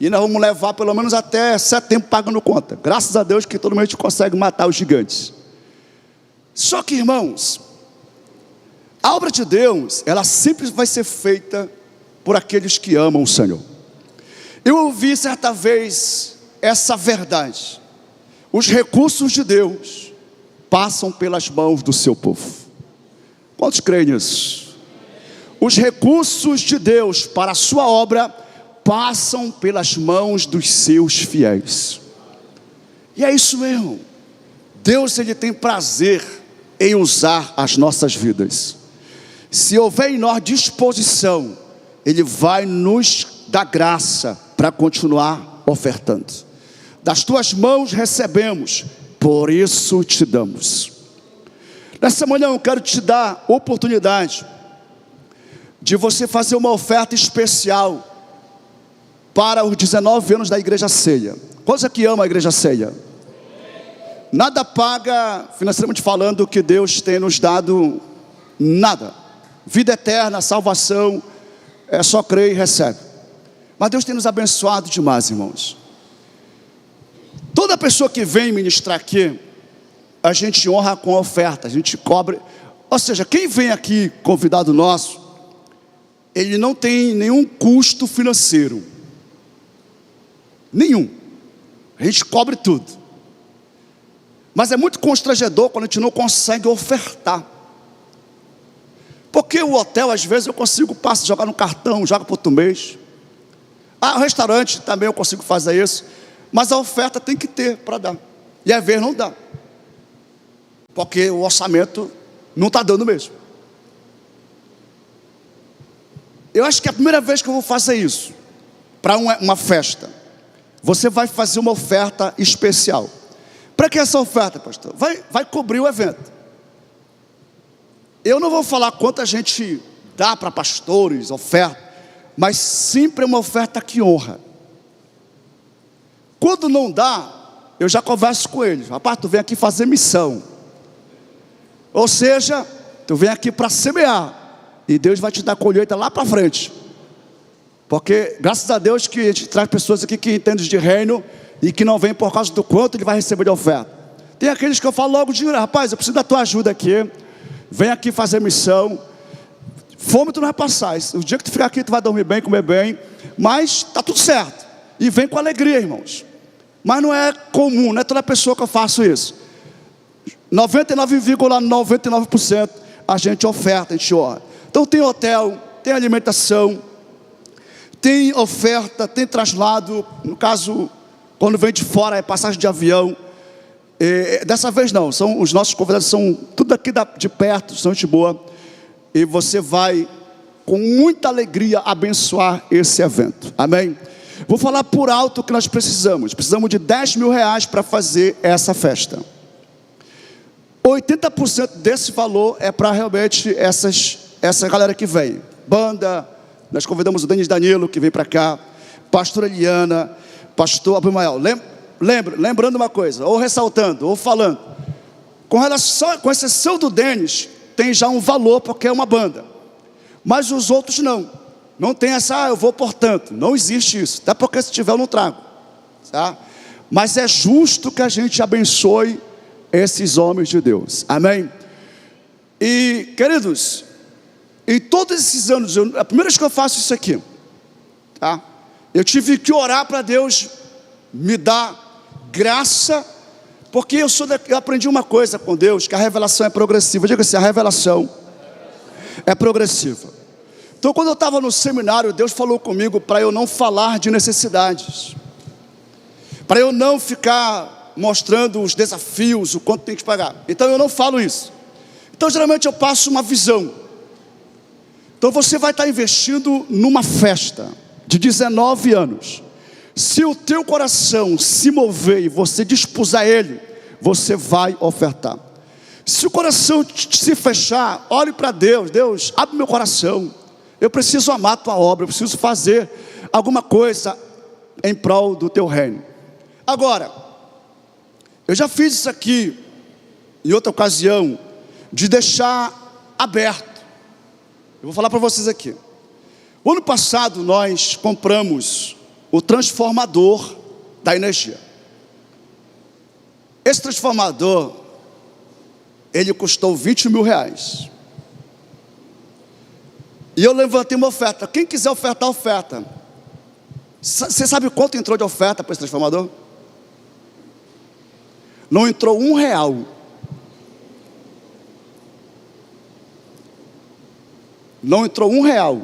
Speaker 1: e nós vamos levar pelo menos até setembro pagando conta. Graças a Deus que todo mundo consegue matar os gigantes. Só que, irmãos, a obra de Deus, ela sempre vai ser feita por aqueles que amam o Senhor. Eu ouvi certa vez essa verdade: os recursos de Deus passam pelas mãos do seu povo. Quantos creem nisso? Os recursos de Deus para a sua obra passam pelas mãos dos seus fiéis. E é isso mesmo. Deus, ele tem prazer em usar as nossas vidas. Se houver em nós disposição, Ele vai nos dar graça para continuar ofertando. Das tuas mãos recebemos, por isso te damos. Nessa manhã eu quero te dar oportunidade de você fazer uma oferta especial para os 19 anos da Igreja Ceia. Quantos aqui ama a Igreja Ceia? Nada paga, financeiramente falando, que Deus tem nos dado, nada. Vida eterna, salvação, é só crer e recebe. Mas Deus tem nos abençoado demais, irmãos. Toda pessoa que vem ministrar aqui, a gente honra com a oferta, a gente cobre. Ou seja, quem vem aqui convidado nosso, ele não tem nenhum custo financeiro. Nenhum. A gente cobre tudo. Mas é muito constrangedor quando a gente não consegue ofertar. Porque o hotel, às vezes, eu consigo jogar no cartão, joga para outro mês. O restaurante também eu consigo fazer isso. Mas a oferta tem que ter para dar. E às vezes não dá. Porque o orçamento não está dando mesmo. Eu acho que é a primeira vez que eu vou fazer isso. Para uma festa. Você vai fazer uma oferta especial. Para que essa oferta, pastor? Vai cobrir o evento. Eu não vou falar quanto a gente dá para pastores, oferta. Mas sempre é uma oferta que honra. Quando não dá, eu já converso com eles. Rapaz, tu vem aqui fazer missão. Ou seja, tu vem aqui para semear. E Deus vai te dar colheita lá para frente. Porque graças a Deus que a gente traz pessoas aqui que entendem de reino e que não vêm por causa do quanto ele vai receber de oferta. Tem aqueles que eu falo logo de rapaz, eu preciso da tua ajuda aqui. Vem aqui fazer missão. Fome tu não vai passar. O dia que tu ficar aqui tu vai dormir bem, comer bem. Mas está tudo certo. E vem com alegria, irmãos. Mas não é comum, não é toda pessoa que eu faço isso. 99,99% a gente oferta, a gente ora. Então tem hotel, tem alimentação, tem oferta, tem traslado. No caso, quando vem de fora é passagem de avião. Dessa vez não, os nossos convidados são tudo aqui de perto, são gente boa. E você vai com muita alegria abençoar esse evento, amém? Vou falar por alto o que nós precisamos de 10 mil reais para fazer essa festa. 80% desse valor é para realmente essa galera que vem. Banda, nós convidamos o Denis Danilo que vem para cá, pastora Eliana, pastor Abimael. Lembrando uma coisa, ou ressaltando, ou falando, com exceção do Denis, tem já um valor porque é uma banda. Mas os outros não tem essa, eu vou por tanto. Não existe isso, até porque se tiver eu não trago, tá? Mas é justo que a gente abençoe esses homens de Deus, amém? E queridos, em todos esses anos, a primeira vez que eu faço isso aqui, tá? Eu tive que orar para Deus me dar graça, porque eu aprendi uma coisa com Deus, que a revelação é progressiva. Diga assim, a revelação é progressiva. Então quando eu estava no seminário, Deus falou comigo para eu não falar de necessidades, para eu não ficar mostrando os desafios, o quanto tem que pagar. Então eu não falo isso. Então geralmente eu passo uma visão. Então você vai estar investindo numa festa de 19 anos. Se o teu coração se mover e você dispuser ele, você vai ofertar. Se o coração se fechar, olhe para Deus. Deus, abre meu coração. Eu preciso amar a tua obra, eu preciso fazer alguma coisa em prol do teu reino. Agora, eu já fiz isso aqui em outra ocasião, de deixar aberto. Eu vou falar para vocês aqui. O ano passado nós compramos o transformador da energia. Esse transformador, ele custou 20 mil reais. E eu levantei uma oferta. Quem quiser ofertar, oferta. Você sabe quanto entrou de oferta para esse transformador? Não entrou R$1. Não entrou R$1.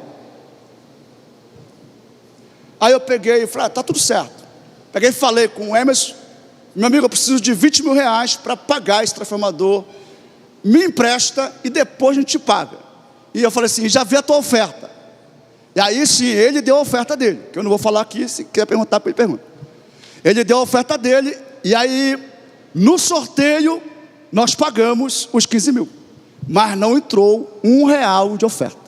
Speaker 1: Aí eu peguei e falei, tá tudo certo. Peguei e falei com o Emerson, meu amigo, eu preciso de 20 mil reais para pagar esse transformador. me empresta e depois a gente paga. E eu falei assim, já vi a tua oferta. E aí sim, ele deu a oferta dele, que eu não vou falar aqui, se quer perguntar para ele, pergunta. Ele deu a oferta dele, e aí no sorteio nós pagamos os 15 mil. Mas não entrou R$1 de oferta.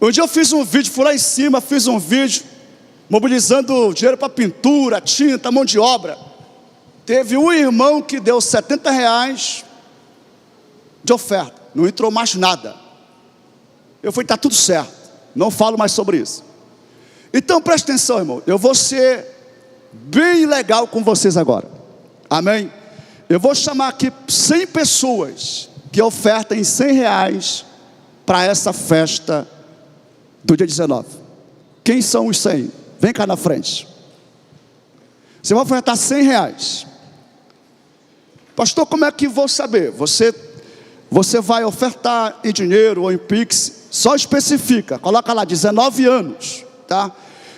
Speaker 1: Um dia eu fiz um vídeo, fui lá em cima, fiz um vídeo mobilizando dinheiro para pintura, tinta, mão de obra. Teve um irmão que deu R$70 de oferta, não entrou mais nada. Eu falei, está tudo certo, não falo mais sobre isso. Então preste atenção, irmão, eu vou ser bem legal com vocês agora, amém? Eu vou chamar aqui 100 pessoas que ofertem R$100 para essa festa do dia 19. Quem são os 100? Vem cá na frente. Você vai ofertar R$100. Pastor, como é que vou saber? Você vai ofertar em dinheiro ou em Pix? Só especifica, coloca lá, 19 anos, tá?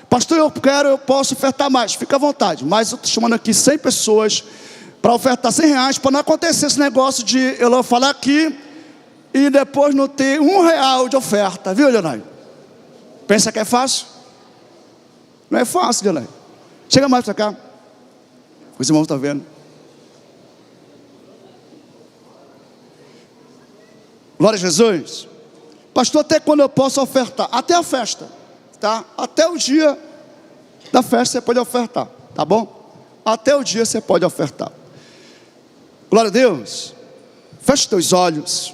Speaker 1: Pastor, eu posso ofertar mais, fica à vontade. Mas eu estou chamando aqui 100 pessoas para ofertar R$100, para não acontecer esse negócio de eu falar aqui e depois não ter R$1 de oferta, viu, Leonardo? Pensa que é fácil? Não é fácil, Leonardo. Chega mais para cá. Os irmãos estão vendo. Glória a Jesus. Pastor, até quando eu posso ofertar? Até a festa, tá? Até o dia da festa você pode ofertar, tá bom? Até o dia você pode ofertar. Glória a Deus. Feche teus olhos.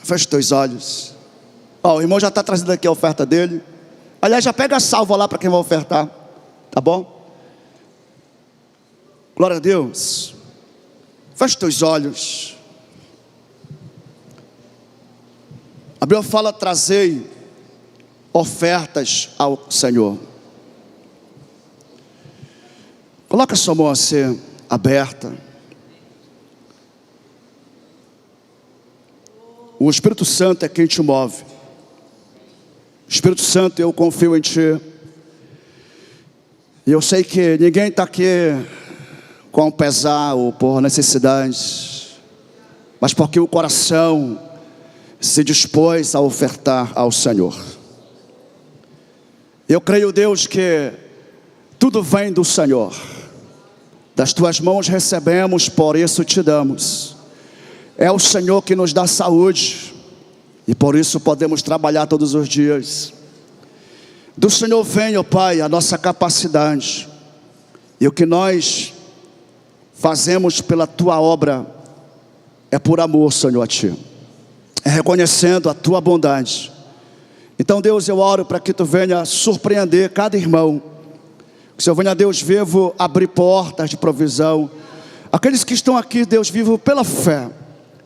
Speaker 1: Feche teus olhos. Ó, o irmão já está trazendo aqui a oferta dele. Aliás, já pega a salva lá para quem vai ofertar, tá bom? Glória a Deus. Feche teus olhos. A Bíblia fala, trazei ofertas ao Senhor. Coloca a sua mão assim, aberta. O Espírito Santo é quem te move. Espírito Santo, eu confio em Ti. E eu sei que ninguém está aqui com pesar ou por necessidade, mas porque o coração se dispôs a ofertar ao Senhor. Eu creio, Deus, que tudo vem do Senhor. Das Tuas mãos recebemos, por isso te damos. É o Senhor que nos dá saúde, e por isso podemos trabalhar todos os dias. Do Senhor vem, ó Pai, a nossa capacidade. E o que nós fazemos pela Tua obra é por amor, Senhor, a Ti. É reconhecendo a Tua bondade. Então, Deus, eu oro para que Tu venha surpreender cada irmão. Que o Senhor venha, Deus vivo, abrir portas de provisão. Aqueles que estão aqui, Deus vivo, pela fé.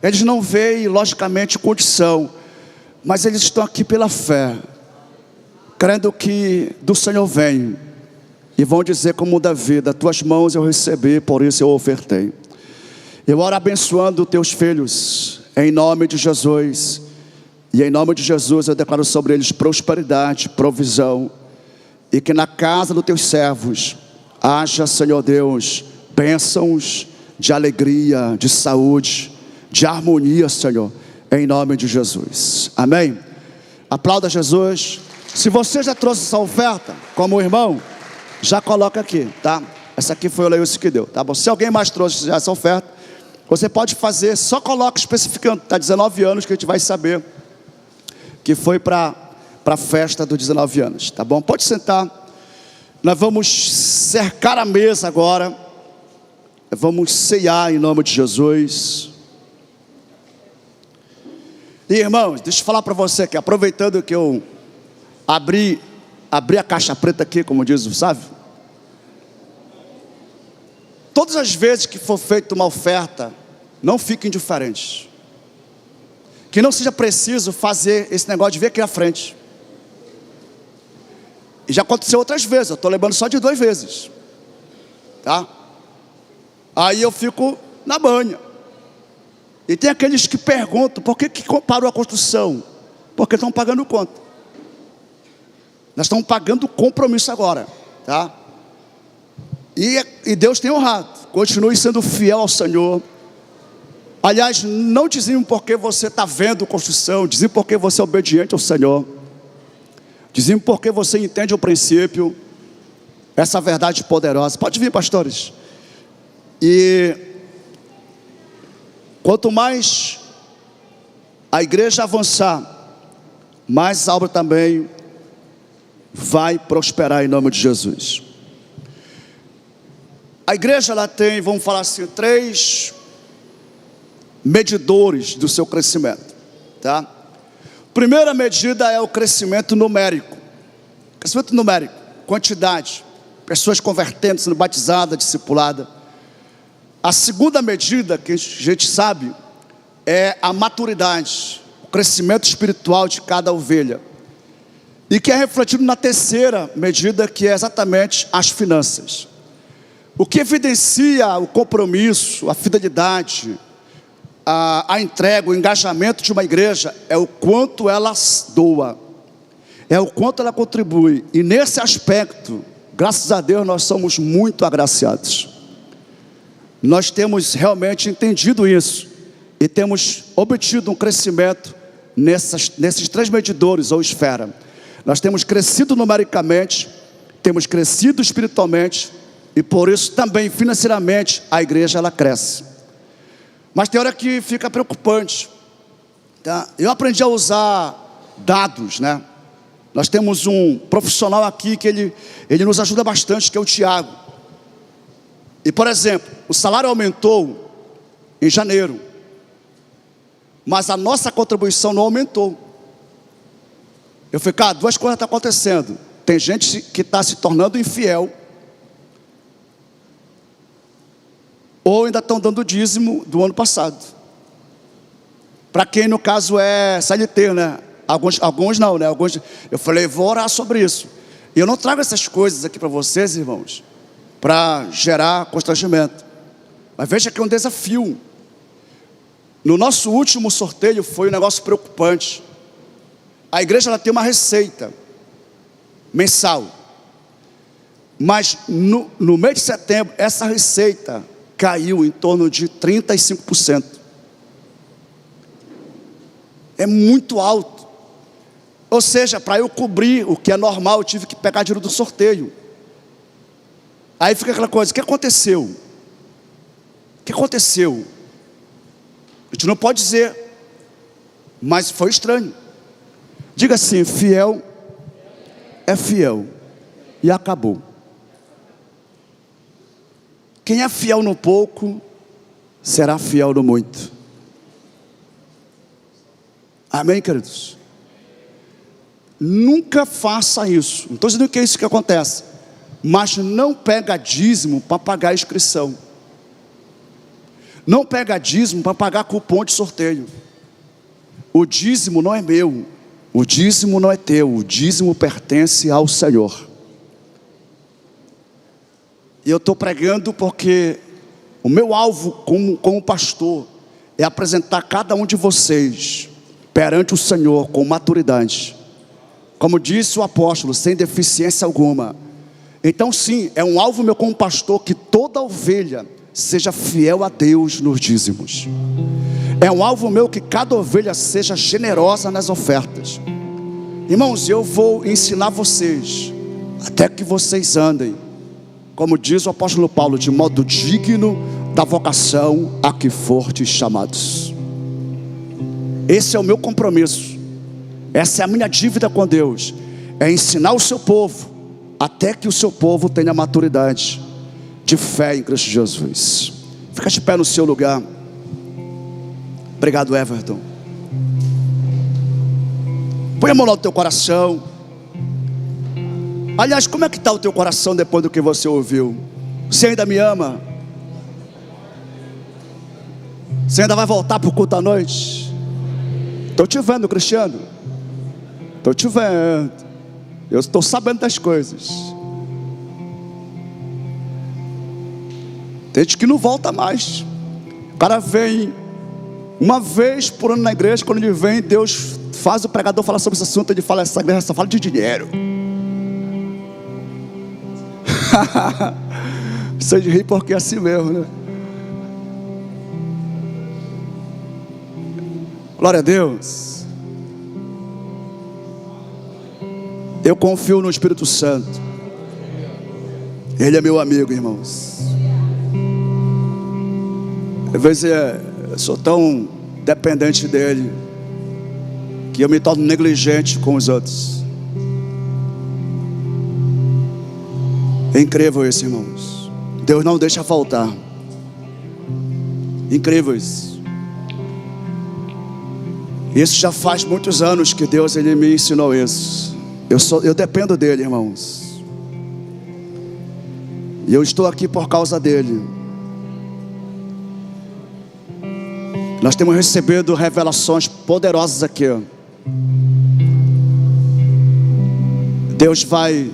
Speaker 1: Eles não veem, logicamente, condição, mas eles estão aqui pela fé, crendo que do Senhor vem, e vão dizer como Davi, das Tuas mãos eu recebi, por isso eu ofertei. Eu oro abençoando Teus filhos, em nome de Jesus, e em nome de Jesus eu declaro sobre eles prosperidade, provisão, e que na casa dos Teus servos haja, Senhor Deus, bênçãos de alegria, de saúde, de harmonia, Senhor, em nome de Jesus, amém? Aplauda Jesus. Se você já trouxe essa oferta, como o irmão, já coloca aqui, tá? Essa aqui foi o Leilson que deu, tá bom? Se alguém mais trouxe já essa oferta, você pode fazer, só coloca especificando, tá? 19 anos que a gente vai saber que foi para a festa dos 19 anos, tá bom? Pode sentar. Nós vamos cercar a mesa agora, vamos ceiar em nome de Jesus. E irmãos, deixa eu falar para você que aproveitando que eu abri a caixa preta aqui, como diz o Sávio, todas as vezes que for feita uma oferta, não fiquem indiferentes, que não seja preciso fazer esse negócio de vir aqui à frente. E já aconteceu outras vezes, eu estou lembrando só de 2 vezes, tá? Aí eu fico na banha. E tem aqueles que perguntam, por que parou a construção? Porque estão pagando conta. Nós estamos pagando o compromisso agora, tá? E Deus tem honrado. Continue sendo fiel ao Senhor. Aliás, não dizem porque você está vendo construção, dizem porque você é obediente ao Senhor, dizem porque você entende o princípio, essa verdade poderosa. Pode vir, pastores. E quanto mais a igreja avançar, mais a obra também vai prosperar em nome de Jesus. A igreja, ela tem, vamos falar assim, 3 medidores do seu crescimento, tá? Primeira medida é o crescimento numérico. Crescimento numérico, quantidade, pessoas convertendo, sendo batizadas, discipuladas. A segunda medida que a gente sabe é a maturidade, o crescimento espiritual de cada ovelha. E que é refletido na terceira medida, que é exatamente as finanças. O que evidencia o compromisso, a fidelidade, a entrega, o engajamento de uma igreja é o quanto ela doa, é o quanto ela contribui. E nesse aspecto, graças a Deus, nós somos muito agraciados. Nós temos realmente entendido isso e temos obtido um crescimento nesses 3 medidores ou esfera. Nós temos crescido numericamente, temos crescido espiritualmente e por isso também financeiramente a igreja ela cresce. Mas tem hora que fica preocupante, tá? Eu aprendi a usar dados, né? Nós temos um profissional aqui que ele nos ajuda bastante, que é o Tiago. E por exemplo, o salário aumentou em janeiro, mas a nossa contribuição não aumentou. Eu falei, cara, 2 coisas estão acontecendo. Tem gente que está se tornando infiel, ou ainda estão dando o dízimo do ano passado. Para quem no caso é CLT, né? Alguns não, né? Alguns, eu falei, vou orar sobre isso. E eu não trago essas coisas aqui para vocês, irmãos, para gerar constrangimento. Mas veja que é um desafio. No nosso último sorteio foi um negócio preocupante. A igreja ela tem uma receita mensal. Mas no mês de setembro, essa receita caiu em torno de 35%. É muito alto. Ou seja, para eu cobrir o que é normal, eu tive que pegar dinheiro do sorteio. Aí fica aquela coisa, o que aconteceu? O que aconteceu? A gente não pode dizer, mas foi estranho. Diga assim, fiel é fiel. E acabou. Quem é fiel no pouco, será fiel no muito. Amém, queridos? Nunca faça isso. Não estou dizendo que é isso que acontece. Mas não pega dízimo para pagar a inscrição. Não pega dízimo para pagar cupom de sorteio. O dízimo não é meu. O dízimo não é teu. O dízimo pertence ao Senhor. E eu estou pregando porque o meu alvo como pastor é apresentar cada um de vocês perante o Senhor com maturidade. Como disse o apóstolo, sem deficiência alguma. Então sim, é um alvo meu como pastor que toda ovelha seja fiel a Deus nos dízimos. É um alvo meu que cada ovelha seja generosa nas ofertas. Irmãos, eu vou ensinar vocês até que vocês andem, como diz o apóstolo Paulo, de modo digno da vocação a que fortes chamados. Esse é o meu compromisso. Essa é a minha dívida com Deus. É ensinar o seu povo até que o seu povo tenha maturidade de fé em Cristo Jesus. Fica de pé no seu lugar. Obrigado, Everton. Põe a mão no teu coração. Aliás, como é que está o teu coração depois do que você ouviu? Você ainda me ama? Você ainda vai voltar para o culto à noite? Estou te vendo, Cristiano. Estou te vendo. Eu estou sabendo das coisas. Tem gente que não volta mais. O cara vem uma vez por ano na igreja. Quando ele vem, Deus faz o pregador falar sobre esse assunto. Ele fala, essa igreja só fala de dinheiro. Vocês riem porque é assim mesmo, né? Glória a Deus. Eu confio no Espírito Santo. Ele é meu amigo, irmãos. Às vezes eu sou tão dependente dele que eu me torno negligente com os outros. É incrível isso, irmãos. Deus não deixa faltar. Incrível isso. Isso já faz muitos anos que Deus ele me ensinou isso. Eu dependo dele, irmãos. E eu estou aqui por causa dele. Nós temos recebido revelações poderosas aqui. Deus vai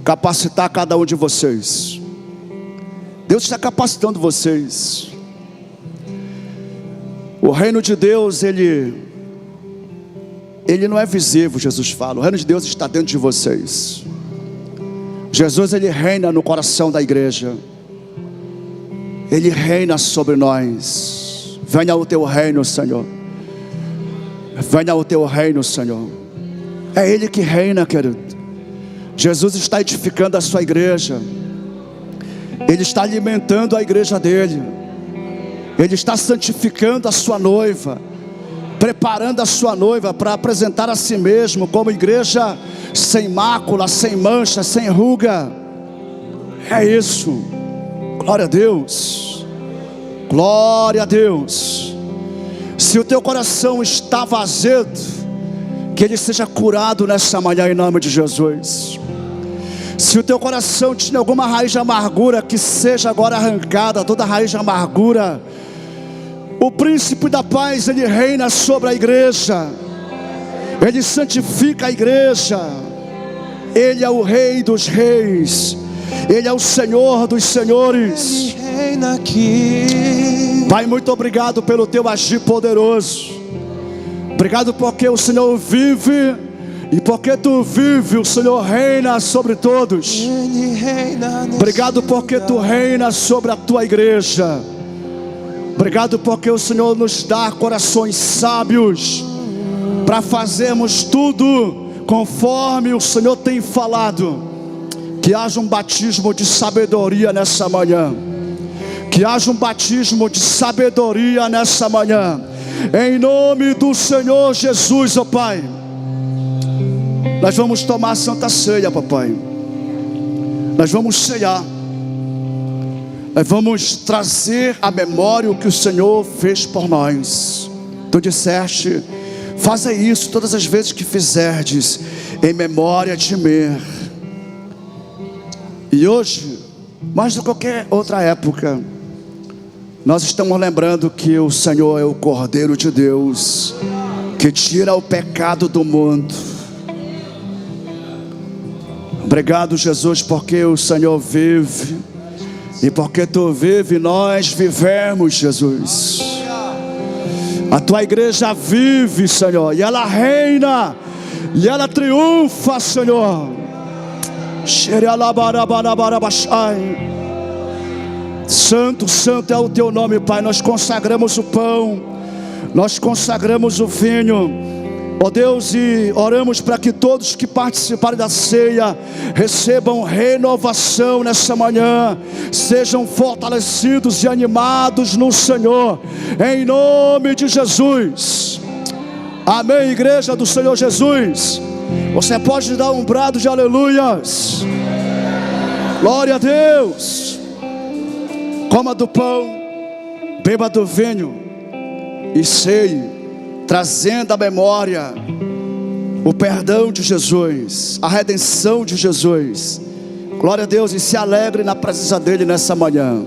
Speaker 1: capacitar cada um de vocês. Deus está capacitando vocês. O reino de Deus, ele não é visível, Jesus fala. O reino de Deus está dentro de vocês. Jesus, ele reina no coração da igreja. Ele reina sobre nós. Venha o teu reino, Senhor. Venha o teu reino, Senhor. É Ele que reina, querido. Jesus está edificando a sua igreja. Ele está alimentando a igreja dele. Ele está santificando a sua noiva, preparando a sua noiva para apresentar a si mesmo como igreja sem mácula, sem mancha, sem ruga. É isso. Glória a Deus. Glória a Deus. Se o teu coração está vazio, que ele seja curado nessa manhã em nome de Jesus. Se o teu coração tinha alguma raiz de amargura, que seja agora arrancada toda raiz de amargura. O príncipe da paz, ele reina sobre a igreja. Ele santifica a igreja. Ele é o rei dos reis. Ele é o Senhor dos senhores.
Speaker 2: Ele reina aqui.
Speaker 1: Pai, muito obrigado pelo teu agir poderoso. Obrigado porque o Senhor vive. E porque tu vive, o Senhor reina sobre todos.
Speaker 2: Ele reina nesse
Speaker 1: Obrigado porque tu reinas sobre a tua igreja. Obrigado porque o Senhor nos dá corações sábios para fazermos tudo conforme o Senhor tem falado. Que haja um batismo de sabedoria nessa manhã. Que haja um batismo de sabedoria nessa manhã. Em nome do Senhor Jesus, ó Pai. Nós vamos tomar a Santa Ceia, papai. Nós vamos ceiar. Nós vamos trazer à memória o que o Senhor fez por nós. Tu disseste: faça isso todas as vezes que fizerdes, em memória de mim. E hoje, mais do que qualquer outra época, nós estamos lembrando que o Senhor é o Cordeiro de Deus, que tira o pecado do mundo. Obrigado, Jesus, porque o Senhor vive. E porque tu vive, nós vivemos, Jesus. A tua igreja vive, Senhor. E ela reina. E ela triunfa, Senhor. Santo, santo é o teu nome, Pai. Nós consagramos o pão. Nós consagramos o vinho. Ó Deus, e oramos para que todos que participarem da ceia recebam renovação nessa manhã, sejam fortalecidos e animados no Senhor, em nome de Jesus. Amém, igreja do Senhor Jesus. Você pode dar um brado de aleluias. Glória a Deus. Coma do pão, beba do vinho e ceie, trazendo à memória o perdão de Jesus, a redenção de Jesus. Glória a Deus, e se alegre na presença dele nessa manhã.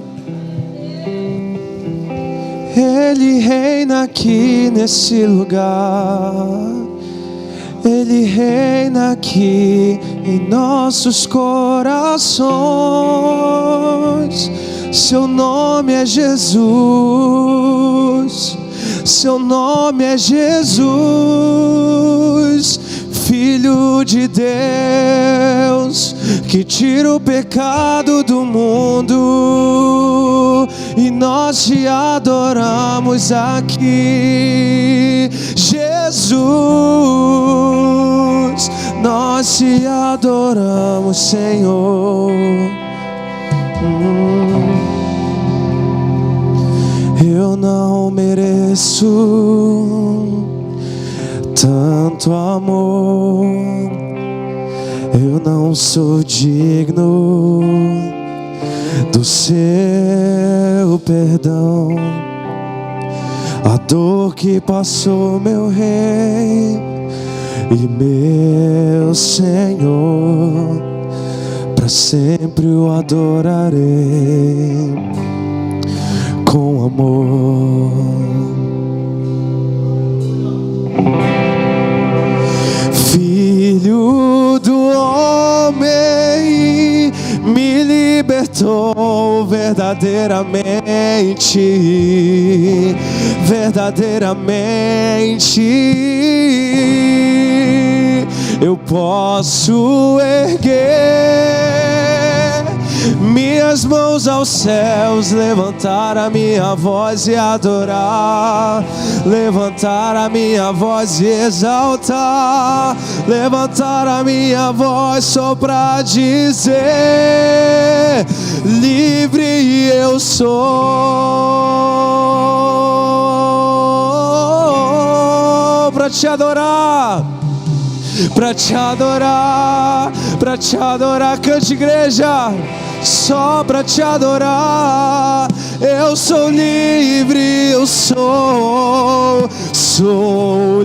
Speaker 2: Ele reina aqui nesse lugar. Ele reina aqui em nossos corações. Seu nome é Jesus. Seu nome é Jesus, Filho de Deus, que tira o pecado do mundo, e nós te adoramos aqui, Jesus. Nós te adoramos, Senhor. Eu não mereço tanto amor, eu não sou digno do seu perdão. A dor que passou, meu Rei e meu Senhor, para sempre o adorarei com amor. Filho do homem, me libertou verdadeiramente, verdadeiramente. Eu posso erguer minhas mãos aos céus, levantar a minha voz e adorar, levantar a minha voz e exaltar, levantar a minha voz só pra dizer: livre eu sou, pra te adorar, pra te adorar, pra te adorar. Cante, igreja, só pra te adorar. Eu sou livre, eu sou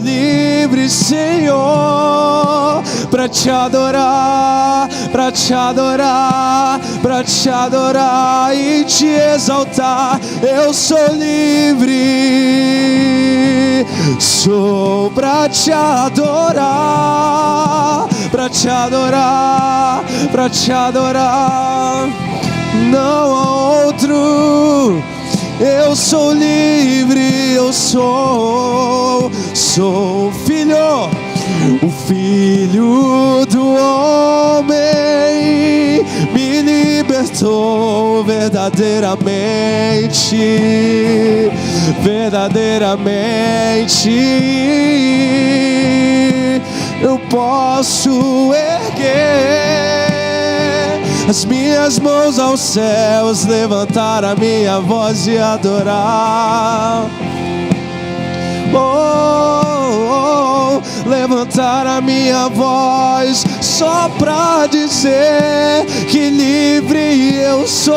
Speaker 2: livre, Senhor, pra te adorar, pra te adorar, pra te adorar e te exaltar. Eu sou livre, sou pra te adorar, pra te adorar, pra te adorar. Não há outro. Eu sou livre, eu sou filho, o filho do homem, me libertou verdadeiramente, verdadeiramente. Eu posso erguer as minhas mãos aos céus, levantar a minha voz e adorar. Levantar a minha voz só pra dizer que livre eu sou,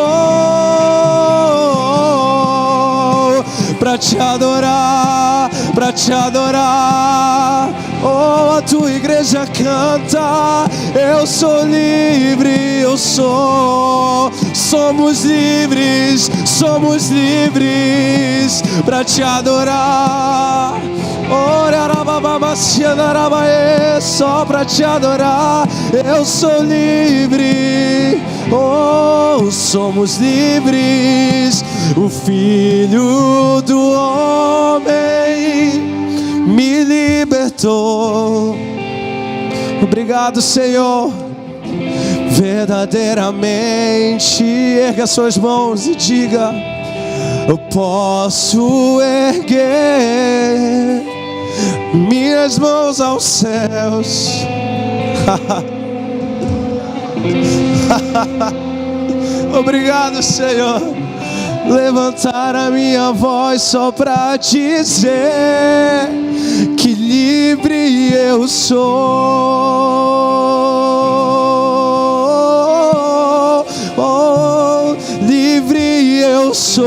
Speaker 2: pra te adorar, pra te adorar. Oh, a tua igreja canta: eu sou livre, eu sou. Somos livres pra te adorar. Só pra te adorar, eu sou livre. Oh, somos livres. O Filho do Homem me libertou. Obrigado, Senhor. Verdadeiramente, erga suas mãos e diga: eu posso erguer minhas mãos aos céus. Obrigado, Senhor. Levantar a minha voz só pra dizer que livre eu sou. Oh, livre eu sou.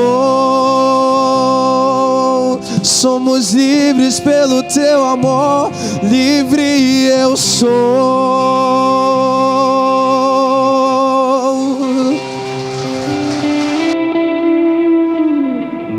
Speaker 2: Somos livres pelo teu amor. Livre eu sou.